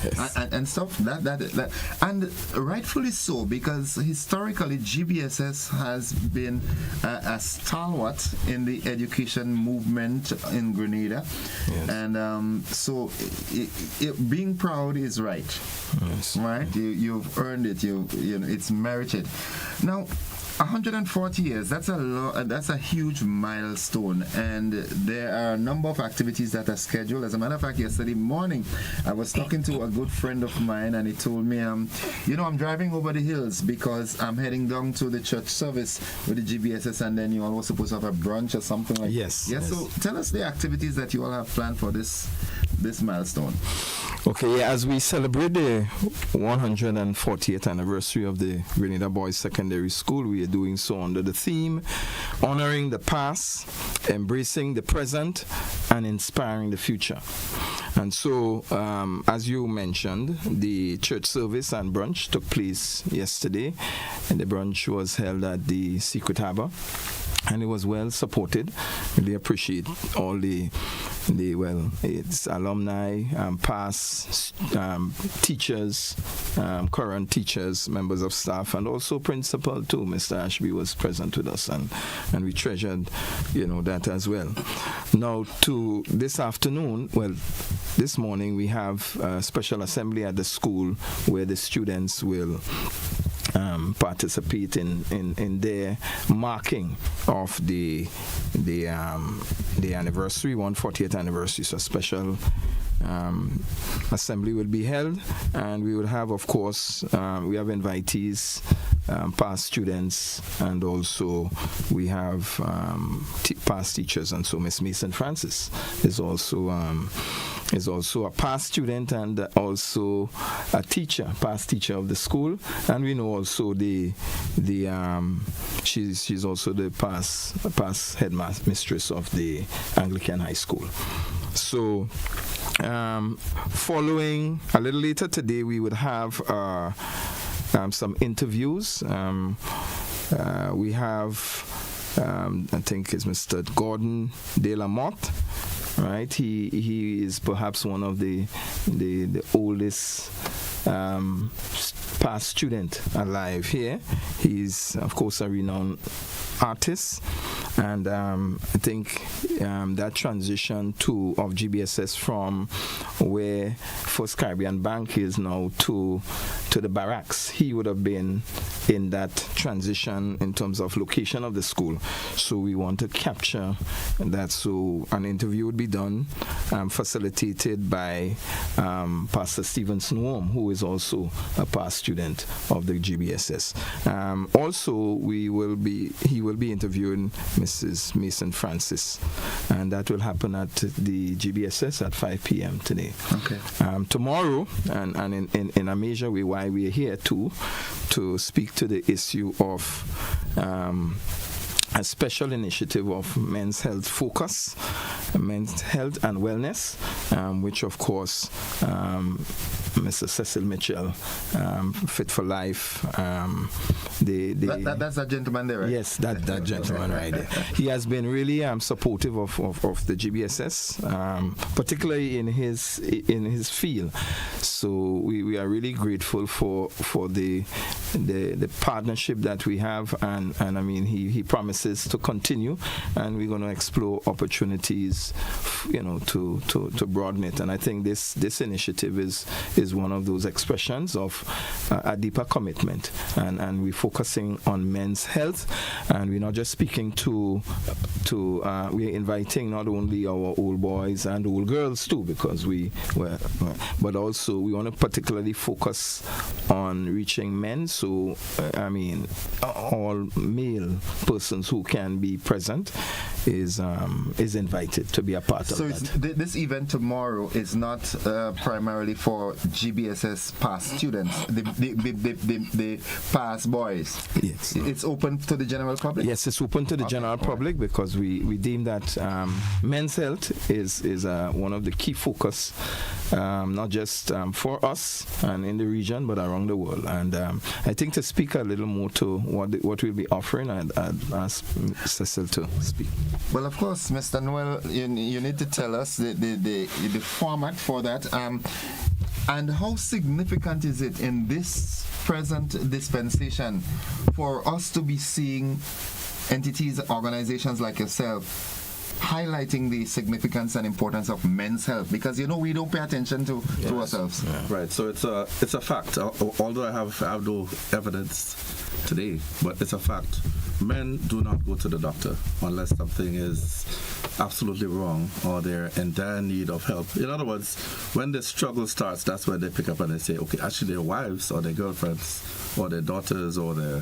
stuff. That and rightfully so, because historically GBSS has been a stalwart in the education movement in Grenada, and so being proud is right. Right? You've earned it. It's merited. Now. 140 years, that's a huge milestone, and there are a number of activities that are scheduled. As a matter of fact, yesterday morning I was talking to a good friend of mine, and he told me, I'm driving over the hills because I'm heading down to the church service with the GBSS, and then you all were supposed to have a brunch or something like that. Yes. So tell us the activities that you all have planned for this milestone. Okay, as we celebrate the 140th anniversary of the Grenada Boys Secondary School, we are doing so under the theme, honoring the past, embracing the present, and inspiring the future. And so, as you mentioned, the church service and brunch took place yesterday, and the brunch was held at the Secret Harbor, and it was well supported. Really appreciate all it's alumni, past teachers, current teachers, members of staff, and also principal too. Mr. Ashby was present with us, and we treasured, that as well. Now to this afternoon, this morning we have a special assembly at the school where the students will participate in their marking of the anniversary, 140th anniversary. So a special assembly will be held, and we will have, of course, we have invitees, past students, and also we have past teachers. And so Miss Mason Francis is also a past student and also a teacher, past teacher of the school. And we know also she's also the past headmistress of the Anglican High School. So following a little later today, we would have some interviews. We have, I think it's Mr. Gordon De La Motte. Right, he is perhaps one of the oldest past student alive here. He's, of course, a renowned artist, and I think that transition of GBSS from where First Caribbean Bank is now to the barracks, he would have been in that transition in terms of location of the school. So we want to capture that. So an interview would be done, facilitated by Pastor Stephen Snowham, who is also a past student of the GBSS. Also, he will be interviewing Mrs. Mason Francis, and that will happen at the GBSS at 5 p.m. today. Okay. Tomorrow, and in a major way, why we are here to speak to the issue of a special initiative of men's health focus, men's health and wellness, which of course Mr. Cecil Mitchell, Fit for Life. That's that gentleman there, right? Yes, that gentleman right there. He has been really supportive of the GBSS, particularly in his field. So we are really grateful for the partnership that we have, and I mean he promises to continue, and we're going to explore opportunities, to broaden it. And I think this initiative is one of those expressions of a deeper commitment, and we're focusing on men's health, and we're not just speaking to we're inviting not only our old boys and old girls too, because but also we want to particularly focus on reaching men. So I mean all male persons who can be present is invited to be a part of that. So this event tomorrow is not primarily for GBSS past students, the past boys. Yes. It's open to the general public? Yes, it's open to the general public, because we deem that men's health is one of the key focus, not just for us and in the region, but around the world. And I think to speak a little more to what we'll be offering, I'd ask Cecil to speak. Well, of course, Mr. Noel, you need to tell us the format for that, and how significant is it in this present dispensation for us to be seeing entities, organizations like yourself highlighting the significance and importance of men's health, because we don't pay attention to ourselves. Yeah. Right. So it's a fact. Although I have no evidence today, but it's a fact. Men do not go to the doctor unless something is absolutely wrong or they're in dire need of help. In other words, when the struggle starts, that's when they pick up and they say, okay, actually their wives or their girlfriends or their daughters or their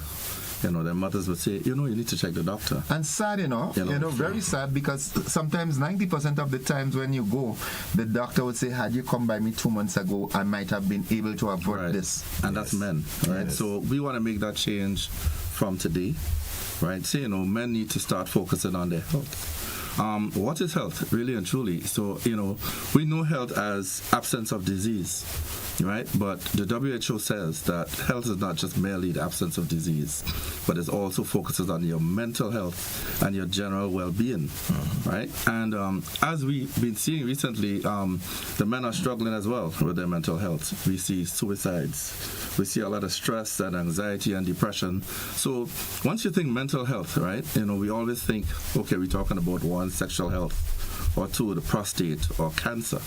mothers would say, you need to check the doctor. And sad, very sad, because sometimes 90% of the times when you go, the doctor would say, had you come by me 2 months ago, I might have been able to avoid this. And that's men, right? Yes. So we want to make that change from today, right? So, men need to start focusing on their health. What is health, really and truly? So, we know health as absence of disease, right? But the WHO says that health is not just merely the absence of disease, but it also focuses on your mental health and your general well-being, right? And as we've been seeing recently, the men are struggling as well with their mental health. We see suicides. We see a lot of stress and anxiety and depression. So once you think mental health, right, we always think, okay, we're talking about one, sexual health, or two, the prostate or cancer.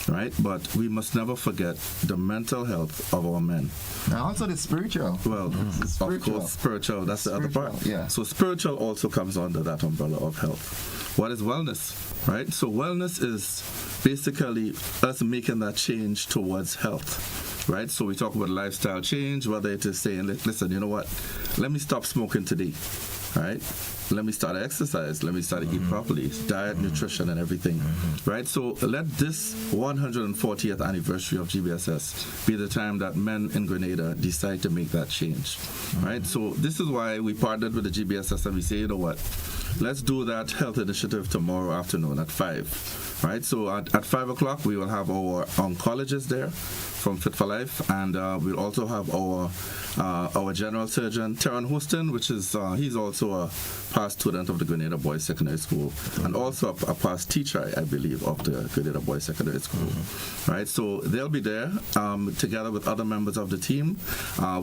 right? But we must never forget the mental health of our men. And also the spiritual. Well, of course, spiritual, that's the other part. Yeah. So spiritual also comes under that umbrella of health. What is wellness, right? So wellness is basically us making that change towards health, right? So we talk about lifestyle change, whether it is saying, listen, you know what, let me stop smoking today, right? Let me start to exercise. Let me start to eat properly. Diet, nutrition, and everything, right? So let this 140th anniversary of GBSS be the time that men in Grenada decide to make that change, right? So this is why we partnered with the GBSS and we say, you know what, let's do that health initiative tomorrow afternoon at 5, right? So at 5 o'clock, we will have our oncologists there from Fit for Life, and we'll also have our general surgeon, Terran Houston, which is, he's also a past student of the Grenada Boys Secondary School, and also a past teacher, I believe, of the Grenada Boys Secondary School, right? So they'll be there together with other members of the team.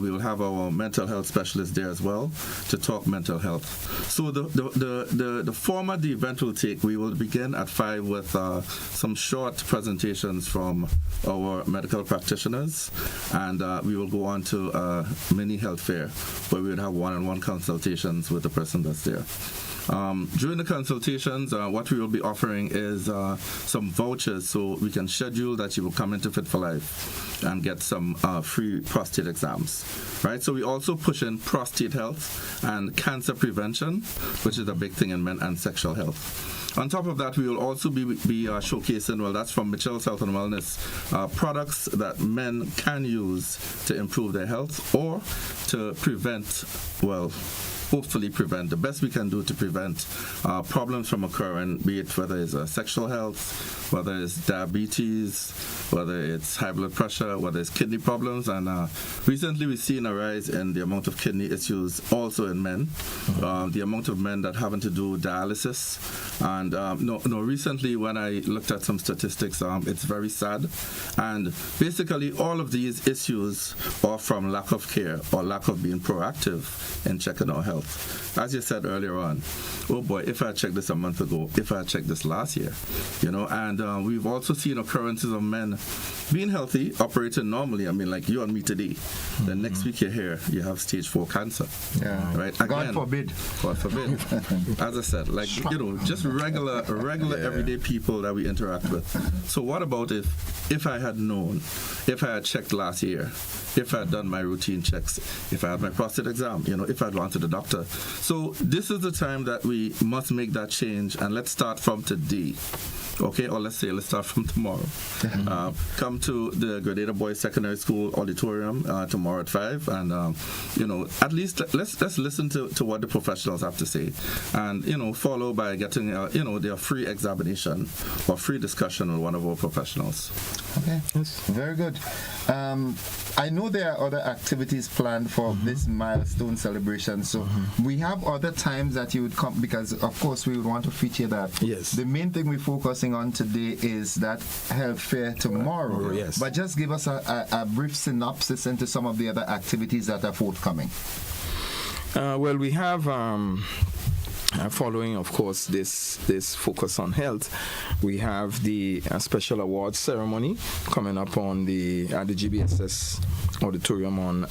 We will have our mental health specialist there as well to talk mental health. So the format the event will take, we will begin at 5 with some short presentations from our medical practitioners, and we will go on to a mini health fair where we will have one-on-one consultations with the person that's there. During the consultations, what we will be offering is some vouchers, so we can schedule that you will come into Fit for Life and get some free prostate exams, right? So we also push in prostate health and cancer prevention, which is a big thing in men, and sexual health. On top of that, we will also be showcasing, well, that's from Mitchell's Health and Wellness, products that men can use to improve their health or to prevent, well, hopefully prevent, the best we can do to prevent problems from occurring, be it whether it's sexual health, whether it's diabetes, whether it's high blood pressure, whether it's kidney problems. And recently we've seen a rise in the amount of kidney issues also in men, the amount of men that having to do dialysis. And recently when I looked at some statistics, it's very sad. And basically all of these issues are from lack of care or lack of being proactive in checking our health. As you said earlier on, oh boy, if I checked this a month ago, if I checked this last year, and we've also seen occurrences of men being healthy, operating normally. I mean, like you and me today. The next week you're here, you have stage 4 cancer. Yeah. Right? Again, God forbid. God forbid. As I said, like, just regular everyday people that we interact with. So what about if I had known, if I had checked last year, if I had done my routine checks, if I had my prostate exam, if I had gone to the doctor. So this is the time that we must make that change, and let's start from today. Okay, or let's start from tomorrow. Come to the Grenada Boys Secondary School auditorium tomorrow at 5, and at least let's listen to what the professionals have to say, and follow by getting their free examination or free discussion with one of our professionals. Okay, yes, very good. I know there are other activities planned for this milestone celebration, so we have other times that you would come, because of course we would want to feature that. Yes. The main thing we're focusing on today is that health fair tomorrow. Yes. But just give us a brief synopsis into some of the other activities that are forthcoming. Well, we have following, of course, this focus on health, we have the special awards ceremony coming up at the GBSS auditorium on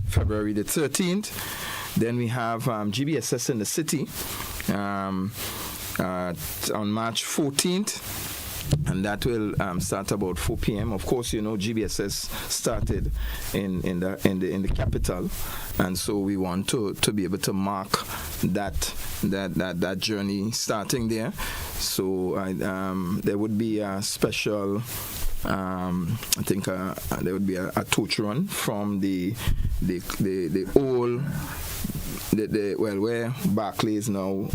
February the 13th. Then we have GBSS in the city on March 14th. And that will start about 4 p.m. Of course, GBSS started in the capital, and so we want to be able to mark that journey starting there. So there would be a special. I think there would be a torch run from the old. Where Barclays now,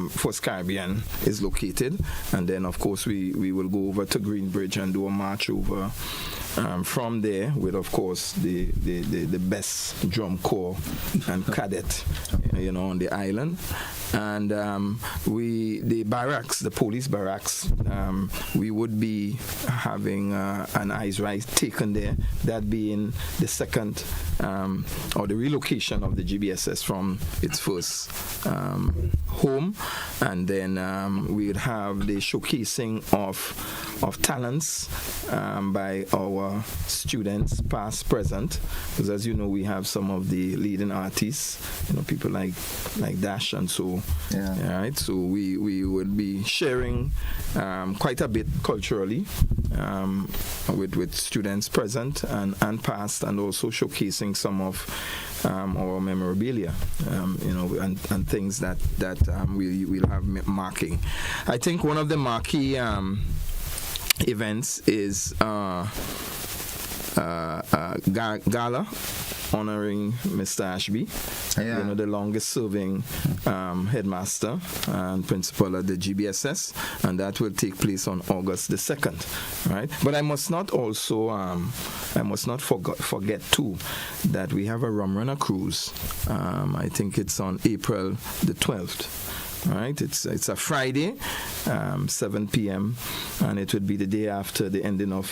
First Caribbean is located, and then of course we will go over to Greenbridge and do a march over from there with, of course, the best drum corps and cadet on the island. And the police barracks, we would be having an eyes right taken there, that being the second or the relocation of the GBSS from its first home, and then we would have the showcasing of talents by our students, past, present. Because as you know, we have some of the leading artists, people like Dash and so. Yeah. Right. So we would be sharing quite a bit culturally with students present and past, and also showcasing some of our memorabilia, and things that we'll have marking. I think one of the marquee events is gala honoring Mr. Ashby, the longest serving headmaster and principal at the GBSS, and that will take place on August the 2nd, right? But I must not forget too that we have a Rum Runner cruise. I think it's on April the 12th. Right, it's a Friday, 7 p.m., and it would be the day after the ending of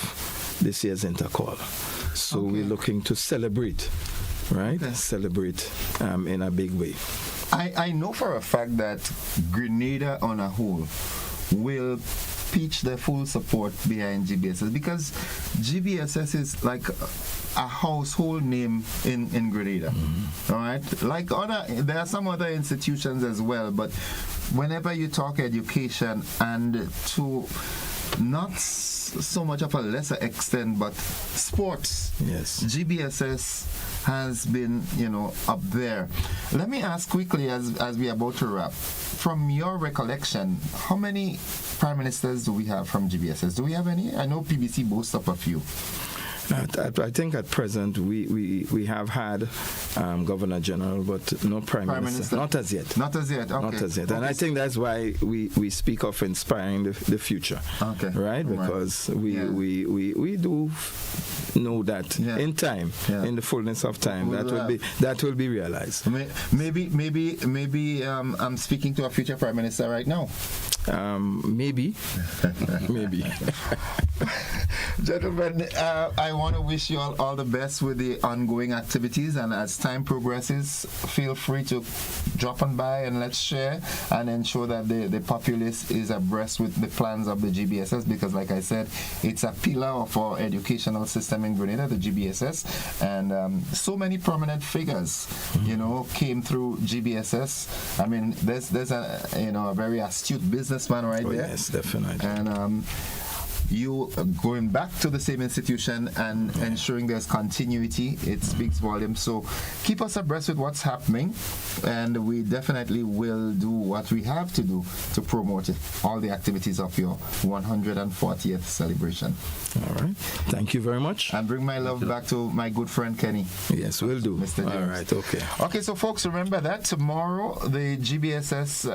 this year's intercall. So we're looking to celebrate, right? Celebrate in a big way. I know for a fact that Grenada on a whole will pitch their full support behind GBSS, because GBSS is like a household name in Grenada. All right, like there are some other institutions as well, but whenever you talk education, and to not so much of a lesser extent, but sports, yes, GBSS has been up there. Let me ask quickly, as we're about to wrap, from your recollection, how many prime ministers do we have from GBSS? Do we have any? I know PBC boasts up a few. I think at present we have had Governor General, but no Prime Minister. Not as yet. Not as yet. Okay. Not as yet. And I think that's why we speak of inspiring the future. Okay. Right? Because we do know that in time, in the fullness of time, that will be realized. Maybe I'm speaking to a future Prime Minister right now. Maybe. Gentlemen, I want to wish you all the best with the ongoing activities, and as time progresses, feel free to drop on by and let's share and ensure that the populace is abreast with the plans of the GBSS, because like I said, it's a pillar of our educational system in Grenada, the GBSS, and so many prominent figures, came through GBSS. I mean, there's a very astute businessman right there. Yes, definitely. And you going back to the same institution and ensuring there's continuity, it speaks volumes. So keep us abreast with what's happening, and we definitely will do what we have to do to promote all the activities of your 140th celebration. All right. Thank you very much. And bring my love back to my good friend Kenny. Yes, we'll do. Mr. James. All right, okay. Okay, so folks, remember that tomorrow, the GBSS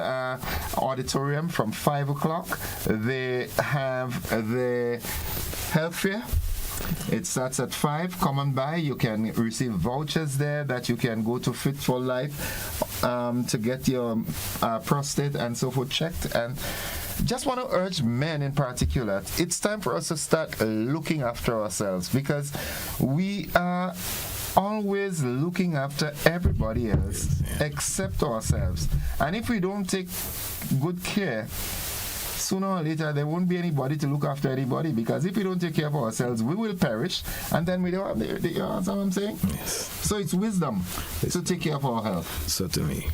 auditorium from 5 o'clock, they have the health fair. It starts at 5. Come on by. You can receive vouchers there that you can go to Fit for Life to get your prostate and so forth checked. And just want to urge men in particular, it's time for us to start looking after ourselves, because we are always looking after everybody else except ourselves. And if we don't take good care, sooner or later there won't be anybody to look after anybody, because if we don't take care of ourselves, we will perish, and then we don't have you understand what I'm saying? Yes. So it's wisdom to take care of our health. Certainly.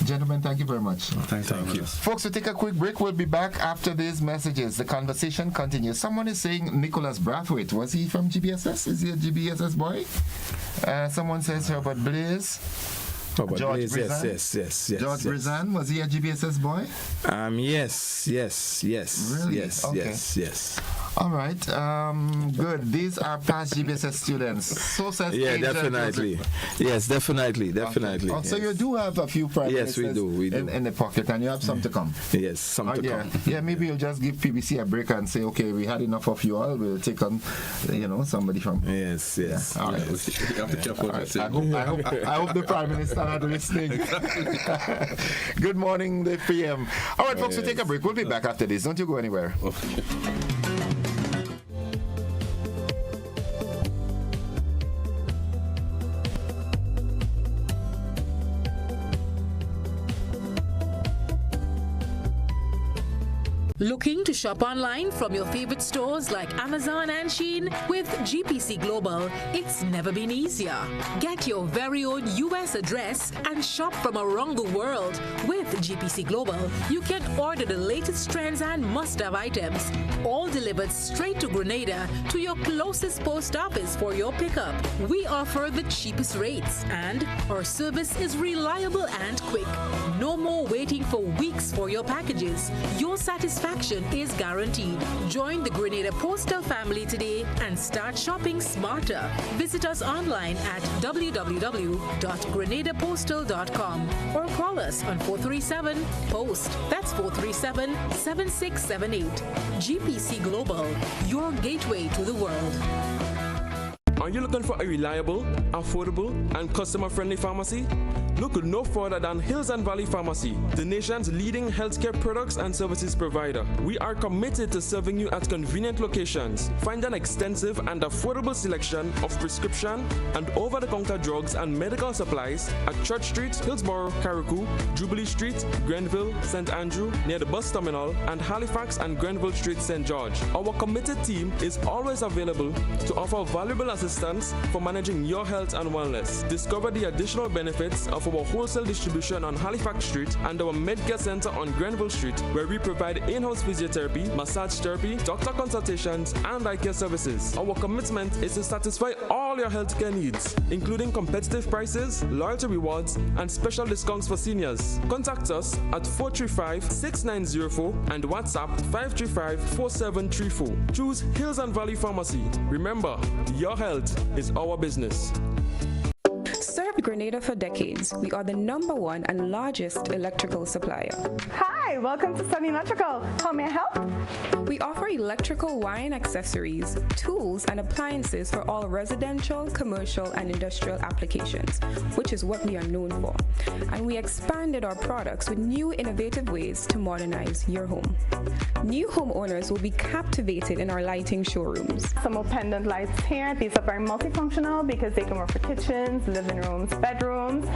Gentlemen, thank you very much. Thank you. Folks, we'll take a quick break. We'll be back after these messages. The conversation continues. Someone is saying Nicholas Brathwaite. Was he from GBSS? Is he a GBSS boy? Someone says Herbert Blaze. George Blaze, Brizan? yes. George Brizan, was he a GBSS boy? Yes. Really? Yes, okay. yes. All right, good. These are past GBSS students. So says definitely. Yes, definitely. Okay. Oh, so you do have a few prime Yes, we do. In the pocket, and you have some to come. Yes, some to come. Yeah, maybe you'll just give PBC a break and say, okay, we had enough of you all. We'll take on, somebody from. Yes. Yeah. All right. You have to be careful. I hope the Prime Minister not listening. Good morning, the PM. All right, folks, we'll take a break. We'll be back after this. Don't you go anywhere. Okay. Looking to shop online from your favorite stores like Amazon and Shein? With GPC Global, it's never been easier. Get your very own US address and shop from around the world. With GPC Global, you can order the latest trends and must-have items, all delivered straight to Grenada to your closest post office for your pickup. We offer the cheapest rates, and our service is reliable and quick. No more waiting for weeks for your packages. Your satisfaction is guaranteed. Join the Grenada Postal family today and start shopping smarter. Visit us online at www.grenadapostal.com or call us on 437-POST. That's 437-7678. GPC Global, your gateway to the world. Are you looking for a reliable, affordable, and customer-friendly pharmacy? Look no further than Hills and Valley Pharmacy, the nation's leading healthcare products and services provider. We are committed to serving you at convenient locations. Find an extensive and affordable selection of prescription and over-the-counter drugs and medical supplies at Church Street, Hillsborough, Carriacou, Jubilee Street, Grenville, St. Andrew, near the bus terminal, and Halifax and Grenville Street, St. George. Our committed team is always available to offer valuable assistance for managing your health and wellness. Discover the additional benefits of our wholesale distribution on Halifax Street and our Medcare Center on Grenville Street, where we provide in-house physiotherapy, massage therapy, doctor consultations, and eye care services. Our commitment is to satisfy all your healthcare needs, including competitive prices, loyalty rewards, and special discounts for seniors. Contact us at 435-6904 and WhatsApp 535-4734. Choose Hills and Valley Pharmacy. Remember, your health is our business. Served Grenada for decades, we are the #1 and largest electrical supplier. Hi, welcome to Sunny Electrical. How may I help? We offer electrical wire accessories, tools, and appliances for all residential, commercial, and industrial applications, which is what we are known for. And we expanded our products with new innovative ways to modernize your home. New homeowners will be captivated in our lighting showrooms. Some more pendant lights here. These are very multifunctional because they can work for kitchens, living rooms, bedrooms.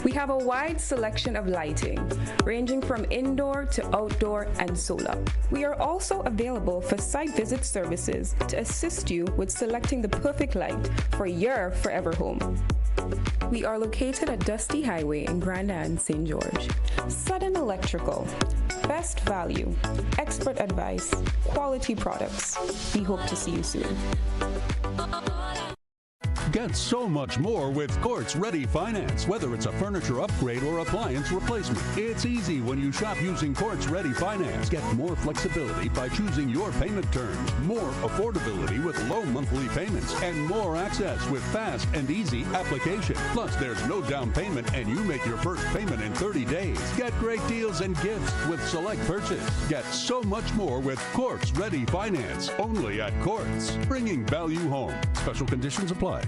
We have a wide selection of lighting, ranging from indoor to outdoor and solar. We are also available for site visit services to assist you with selecting the perfect light for your forever home. We are located at Dusty Highway in Grenada and St. George. Sudden Electrical. Best value, expert advice, quality products. We hope to see you soon. Get so much more with Courts Ready Finance, whether it's a furniture upgrade or appliance replacement. It's easy when you shop using Courts Ready Finance. Get more flexibility by choosing your payment terms, more affordability with low monthly payments, and more access with fast and easy application. Plus, there's no down payment and you make your first payment in 30 days. Get great deals and gifts with select purchase. Get so much more with Courts Ready Finance, only at Courts, bringing value home. Special conditions apply.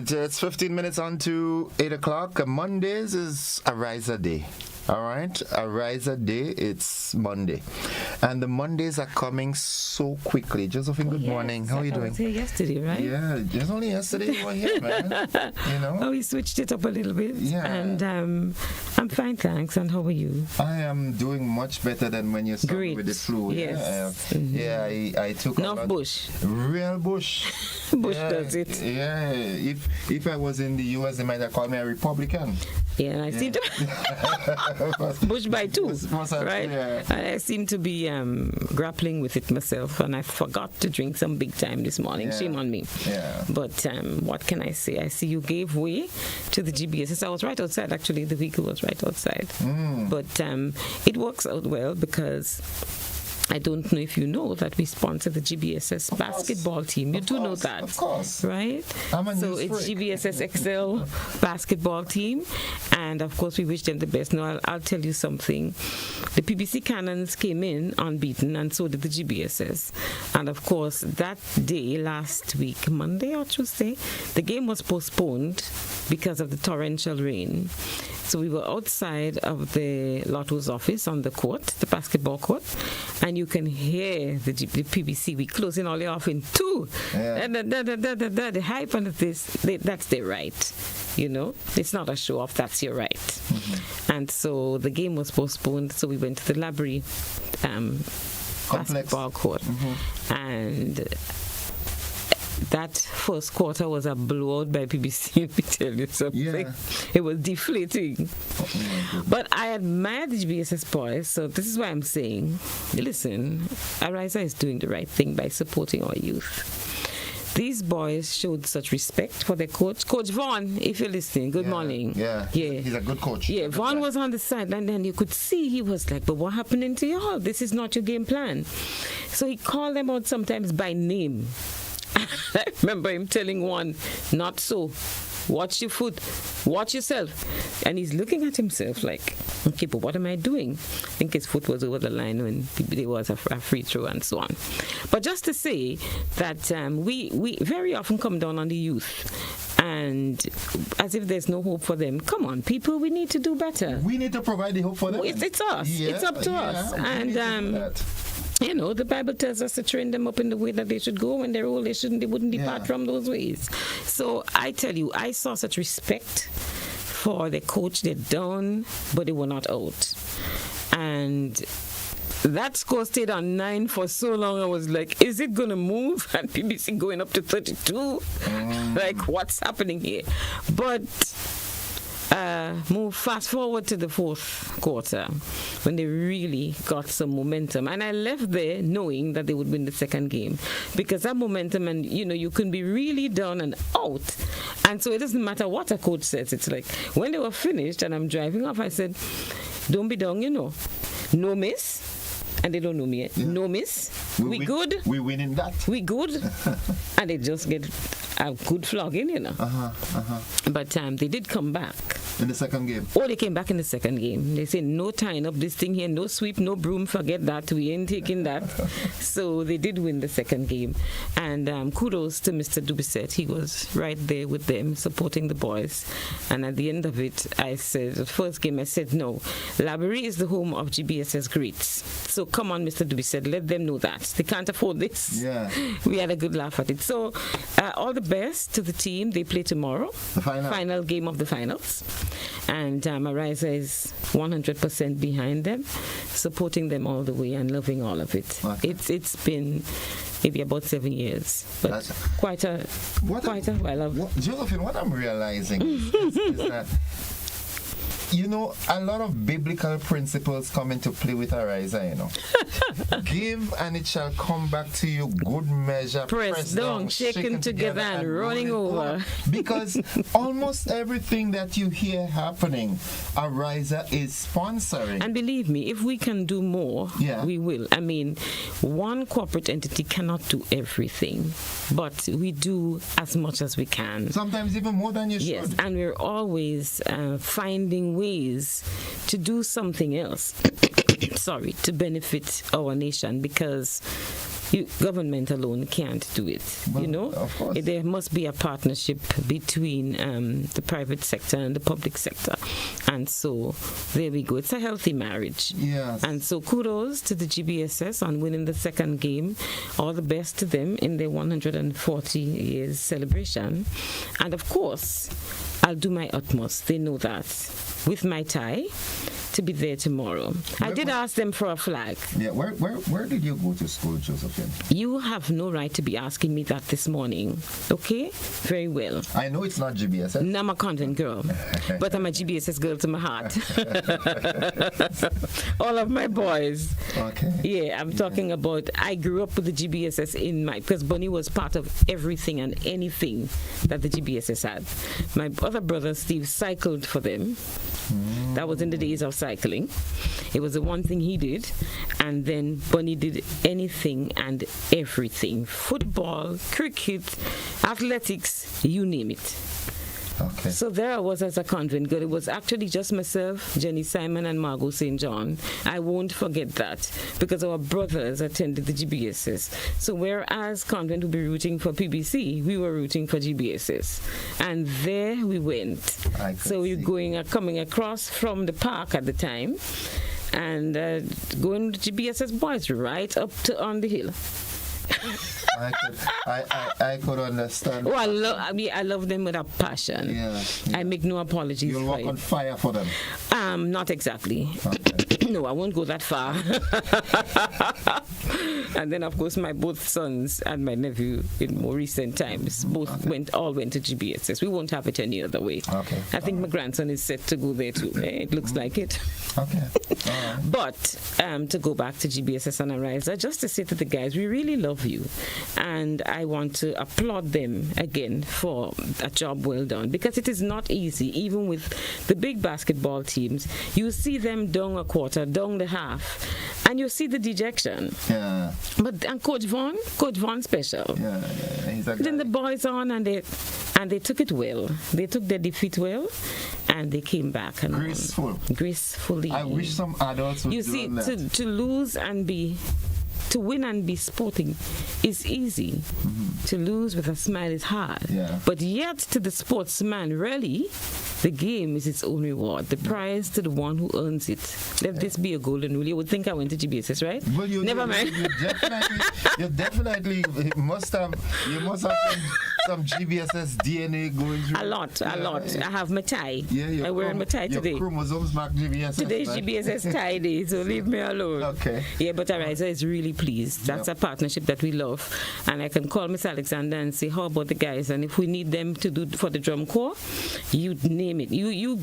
It's 15 minutes on to 8 o'clock. Mondays is a riser day. All right, a riser day. It's Monday, and the Mondays are coming so quickly. Josephine, good morning. How are you doing? I was here yesterday, right? Yeah, just only yesterday you were here, man. You know. Oh, we switched it up a little bit. Yeah. And I'm fine, thanks. And how are you? I am doing much better than when you started with the flu. Yes. Yeah, I took enough bush. Real bush. Bush does it. Yeah. If I was in the U.S., they might have called me a Republican. Yeah, and I seem to bush by two, right? Yeah. And I seem to be grappling with it myself, and I forgot to drink some big time this morning. Yeah. Shame on me. Yeah. But what can I say? I see you gave way to the GBSS. I was right outside, actually. The vehicle was right outside. But it works out well because I don't know if you know that we sponsor the GBSS basketball team. You do know that, of course, right? So it's GBSS Excel basketball team, and of course we wish them the best. Now I'll tell you something. The PBC Cannons came in unbeaten, and so did the GBSS. And of course that day last week, Monday or Tuesday, the game was postponed because of the torrential rain. So we were outside of the Lotto's office on the court, the basketball court, and you can hear the PBC. We closing all the off in 2. Yeah. The hype and that's their right. You know, it's not a show off. That's your right. Mm-hmm. And so the game was postponed. So we went to the library basketball court, and that first quarter was a blowout by PBC, let me tell you something. Yeah. It was deflating. But I admire the GBSS boys, so this is why I'm saying, listen, Arisa is doing the right thing by supporting our youth. These boys showed such respect for their coach. Coach Vaughn, if you're listening, good morning. Yeah, he's a good coach. Yeah, Vaughn was on the side, and then you could see he was like, but what happened to y'all? This is not your game plan. So he called them out sometimes by name. I remember him telling one, not so. Watch your foot. Watch yourself. And he's looking at himself like, okay, but what am I doing? I think his foot was over the line when there was a free throw and so on. But just to say that we very often come down on the youth, and as if there's no hope for them. Come on, people, we need to do better. We need to provide the hope for them. It's us. Yeah, it's up to us. And you know, the Bible tells us to train them up in the way that they should go. When they're old, they wouldn't depart from those ways. So I tell you, I saw such respect for the coach. They're down, but they were not out. And that score stayed on 9 for so long. I was like, is it going to move? And PBC going up to 32? Like, what's happening here? But move fast forward to the fourth quarter when they really got some momentum, and I left there knowing that they would win the second game, because that momentum, and you know, you can be really down and out, and so it doesn't matter what a coach says. It's like when they were finished and I'm driving off, I said, don't be down, you know, no miss. And they don't know me yet. Yeah. No miss. We good. We winning that. We good. And they just get a good flogging, you know. But they did come back. In the second game? Oh, they came back in the second game. They said, no tying up this thing here, no sweep, no broom, forget that. We ain't taking that. So they did win the second game. And kudos to Mr. Dubisset. He was right there with them, supporting the boys. And at the end of it, I said, the first game, I said, no, Laborie is the home of GBSS greats. So come on, Mr. Dubisset, let them know that. They can't afford this. Yeah. We had a good laugh at it. So all the best to the team. They play tomorrow. The final game of the finals. And Arisa is 100% behind them, supporting them all the way and loving all of it. Okay. It's been maybe about 7 years, but that's quite a while. Josephine, what I'm realizing is that, you know, a lot of biblical principles come into play with Arisa, you know. Give and it shall come back to you, good measure, pressed down, shaken together and running over. Because almost everything that you hear happening, Arisa is sponsoring. And believe me, if we can do more, we will. I mean, one corporate entity cannot do everything, but we do as much as we can. Sometimes even more than you should. Yes, and we're always finding ways to do something else to benefit our nation, because government alone can't do it. Well, you know, of course. There must be a partnership between the private sector and the public sector, and so there we go. It's a healthy marriage. Yes. And so kudos to the GBSS on winning the second game. All the best to them in their 140 years celebration, and of course I'll do my utmost. They know that, with my tie, to be there tomorrow. I did ask them for a flag. Yeah, where did you go to school, Josephine? You have no right to be asking me that this morning. Okay? Very well. I know it's not GBSS. No, I'm a convent girl, but I'm a GBSS girl to my heart. All of my boys. Okay. Yeah, I'm talking about, I grew up with the GBSS in my, because Bunny was part of everything and anything that the GBSS had. My other brother, Steve, cycled for them. That was in the days of cycling. It was the one thing he did. And then Bunny did anything and everything. Football, cricket, athletics, you name it. Okay. So there I was as a convent girl. It was actually just myself, Jenny Simon, and Margot St. John. I won't forget that because our brothers attended the GBSS. So whereas convent would be rooting for PBC, we were rooting for GBSS. And there we went. So we were coming across from the park at the time and going to GBSS boys right up to on the hill. I could understand. Oh, I love them with a passion. Yeah. I make no apologies. You'll walk on fire for them. Not exactly. Okay. No, I won't go that far. And then, of course, my both sons and my nephew, in more recent times, both went to GBSS. We won't have it any other way. Okay. I think my grandson is set to go there too. It looks like it. Okay. All right. But to go back to GBSS and Arise, just to say to the guys, we really love you. And I want to applaud them again for a job well done, because it is not easy. Even with the big basketball teams, you see them down a quarter, down the half, and you see the dejection. Yeah. And Coach Vaughn special. Yeah. He's a guy. Then the boys on and they took it well. They took their defeat well, and they came back and gracefully. I wish some adults would do that. To lose and to win and be sporting is easy. Mm-hmm. To lose with a smile is hard. Yeah. But yet, to the sportsman, really, the game is its own reward. The prize to the one who earns it. Let this be a golden rule. You would think I went to GBSS, right? Well, Never mind. You definitely must have some GBSS DNA going through. A lot. I have my tie. Yeah, I wear my tie today. Your chromosomes mark GBSS. Today's GBSS tie day, so leave me alone. Okay. Yeah, but Ariza is really pleased. That's a partnership that we love. And I can call Miss Alexander and say, how about the guys? And if we need them to do for the drum corps, you name it. You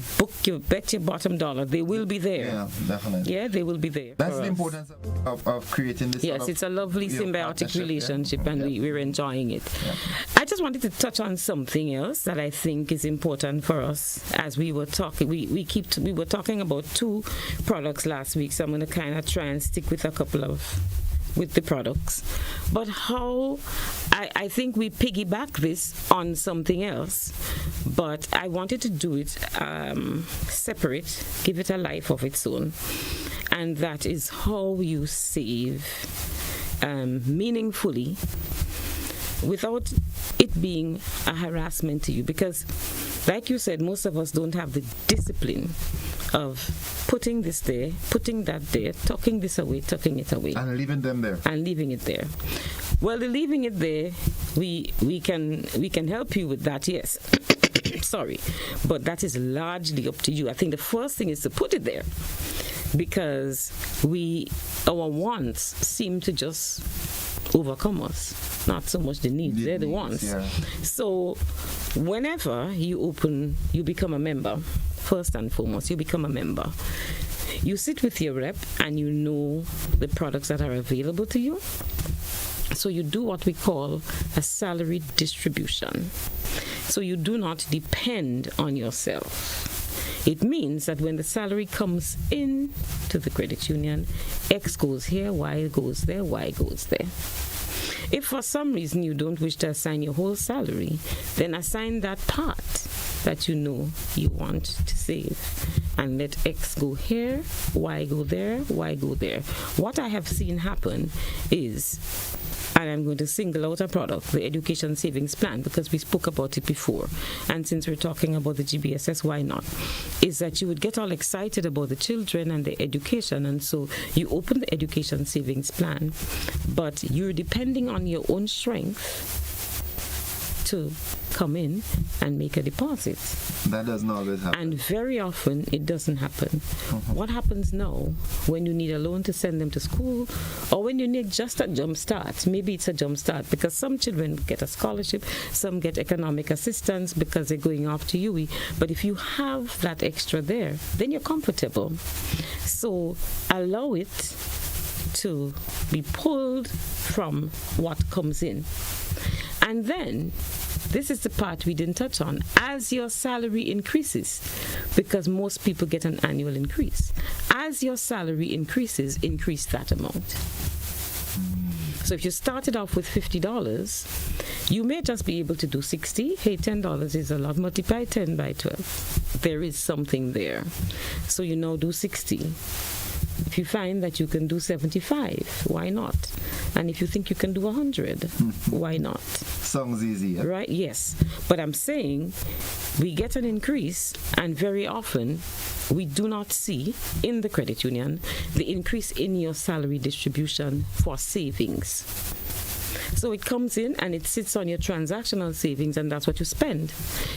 bet your bottom dollar. They will be there. Yeah, definitely. Yeah, they will be there. That's the importance of creating this. Yes, it's a lovely symbiotic relationship, and we're enjoying it. Yeah. I just wanted to touch on something else that I think is important for us. As we were talking, we were talking about 2 products last week, so I'm going to kind of try and stick with a couple of with the products. But how I think we piggyback this on something else, but I wanted to do it separate, give it a life of its own, and that is how you save meaningfully without it being a harassment to you, because like you said, most of us don't have the discipline of putting this there, putting that there, tucking this away, tucking it away, and leaving them there, and leaving it there. Well, the leaving it there, we can help you with that, yes. Sorry, but that is largely up to you. I think the first thing is to put it there, because our wants seem to just overcome us, not so much the needs. They're the wants. Yeah. So whenever you become a member, first and foremost, you become a member. You sit with your rep and you know the products that are available to you. So you do what we call a salary distribution. So you do not depend on yourself. It means that when the salary comes in to the credit union, X goes here, Y goes there, Y goes there. If for some reason you don't wish to assign your whole salary, then assign that part that you know you want to save. And let X go here, Y go there, Y go there. What I have seen happen is, and I'm going to single out a product, the Education Savings Plan, because we spoke about it before. And since we're talking about the GBSS, why not? Is that you would get all excited about the children and their education, and so you open the Education Savings Plan, but you're depending on your own strength to come in and make a deposit. That doesn't always happen. And very often it doesn't happen. Mm-hmm. What happens now when you need a loan to send them to school, or when you need just a jump start? Maybe it's a jump start because some children get a scholarship, some get economic assistance because they're going off to UE. But if you have that extra there, then you're comfortable. So allow it to be pulled from what comes in. And then this is the part we didn't touch on. As your salary increases, because most people get an annual increase, as your salary increases, increase that amount. So if you started off with $50, you may just be able to do 60. Hey, $10 is a lot. Multiply 10 by 12. There is something there. So you now do 60. If you find that you can do 75, why not? And if you think you can do 100, why not? Sounds easy. Yeah? Right? Yes. But I'm saying we get an increase, and very often we do not see in the credit union the increase in your salary distribution for savings. So it comes in and it sits on your transactional savings, and that's what you spend.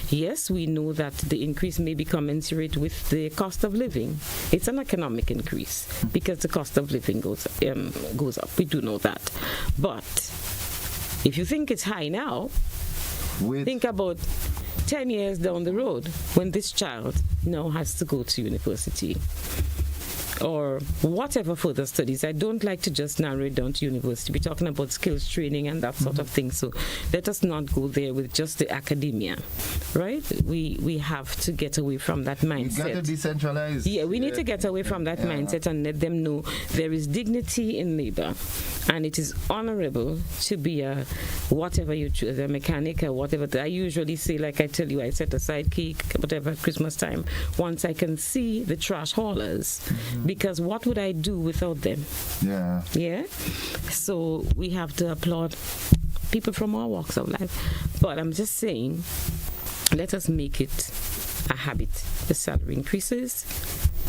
Yes, we know that the increase may be commensurate with the cost of living. It's an economic increase because the cost of living goes up. We do know that. But if you think it's high now, think about 10 years down the road when this child now has to go to university or whatever further studies. I don't like to just narrow it down to university. We're talking about skills training and that sort of thing. So let us not go there with just the academia, right? We have to get away from that mindset. You got to decentralize. Yeah, we need to get away from that mindset and let them know there is dignity in labor, and it is honorable to be a whatever you choose, a mechanic or whatever. I usually say, like I tell you, I set aside cake, whatever, at Christmas time, once I can see the trash haulers. Because what would I do without them? Yeah. Yeah? So we have to applaud people from all walks of life. But I'm just saying, let us make it a habit. The salary increases,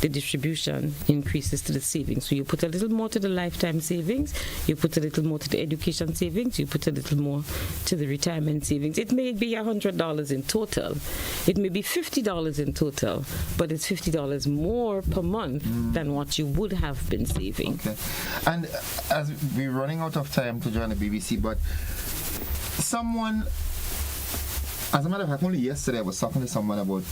the distribution increases to the savings. So you put a little more to the lifetime savings, you put a little more to the education savings, you put a little more to the retirement savings. It may be $100 in total. It may be $50 in total, but it's $50 more per month than what you would have been saving. Okay. And as we're running out of time to join the BBC, but someone, as a matter of fact, only yesterday I was talking to someone about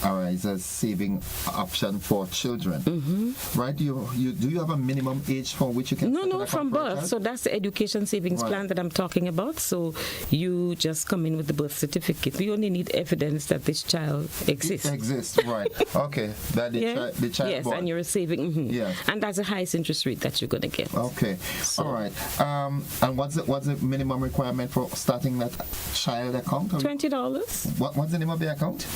Ariza's saving option for children. Right? Do you have a minimum age for which you can? No, from birth. So that's the education savings plan that I'm talking about. So you just come in with the birth certificate. We only need evidence that this child exists. It exists, right? Okay, that the child. Yes, born. And you're saving. Yeah, and that's the highest interest rate that you're going to get. Okay, so. All right. And what's the minimum requirement for starting that child account? $20. What's the name of the account?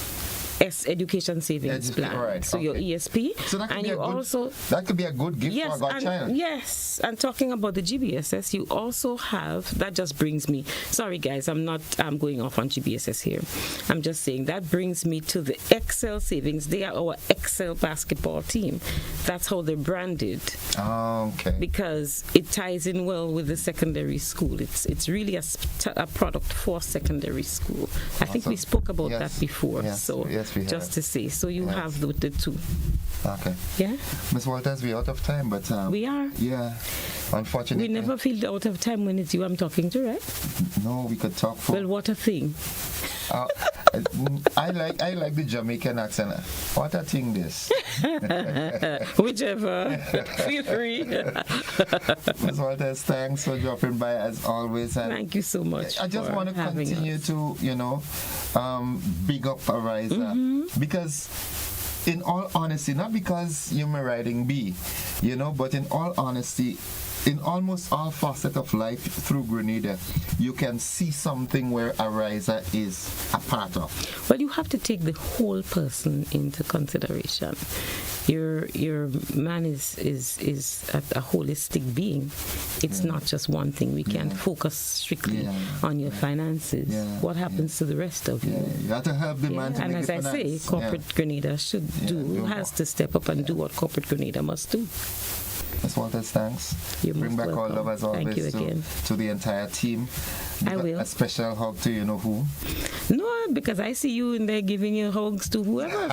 Education savings plan. Right, so your ESP. So that could and be you also that could be a good gift for a godchild. Yes, and talking about the GBSS, you also have, that just brings me, sorry guys, I'm going off on GBSS here. I'm just saying that brings me to the Excel savings. They are our Excel basketball team. That's how they're branded. Oh, okay. Because it ties in well with the secondary school. It's really a product for secondary school. I think we spoke about that before. So just to say, so you have the two. Okay. Yeah. Ms. Walters, we're out of time, but we are. Yeah. Unfortunately. We never feel out of time when it's you I'm talking to, right? No, we could talk for. Well, what a thing. I like the Jamaican accent. What a thing this. Whichever. Feel free. Ms. Walters, thanks for dropping by as always. And thank you so much. I just want to continue to, big up Ariza because in all honesty, not because you're my riding bee, but in all honesty, in almost all facets of life through Grenada, you can see something where Ariza is a part of. Well, you have to take the whole person into consideration. Your man is a holistic being. It's not just one thing. We can't focus strictly on your finances. What happens to the rest of you? You have to help the man to and make as I say, corporate Grenada has to step up and do what corporate Grenada must do. Ms. Walters, thanks. You're Bring back welcome. all love as always to the entire team. I will. A special hug to you know who? No, because I see you in there giving your hugs to whoever.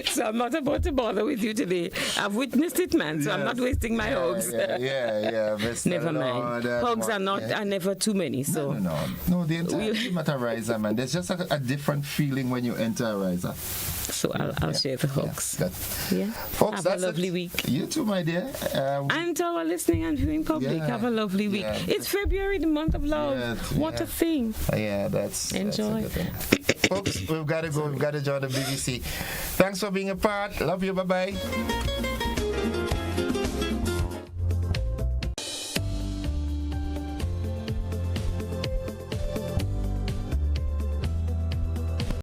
So I'm not about to bother with you today. I've witnessed it, man, so I'm not wasting my hugs. Yeah. Never mind. Hugs are never too many. So No, the entire team at Ariza, man. There's just a different feeling when you enter Ariza. So I'll share the hugs. Yeah. Folks, have that's a lovely week. You too, my dear. And to our listening and viewing public, have a lovely week. It's February, the month of love. What a thing. Yeah, that's enjoy. That's a good thing. Folks, we've got to go. We've got to join the BBC. Thanks for being a part. Love you. Bye-bye.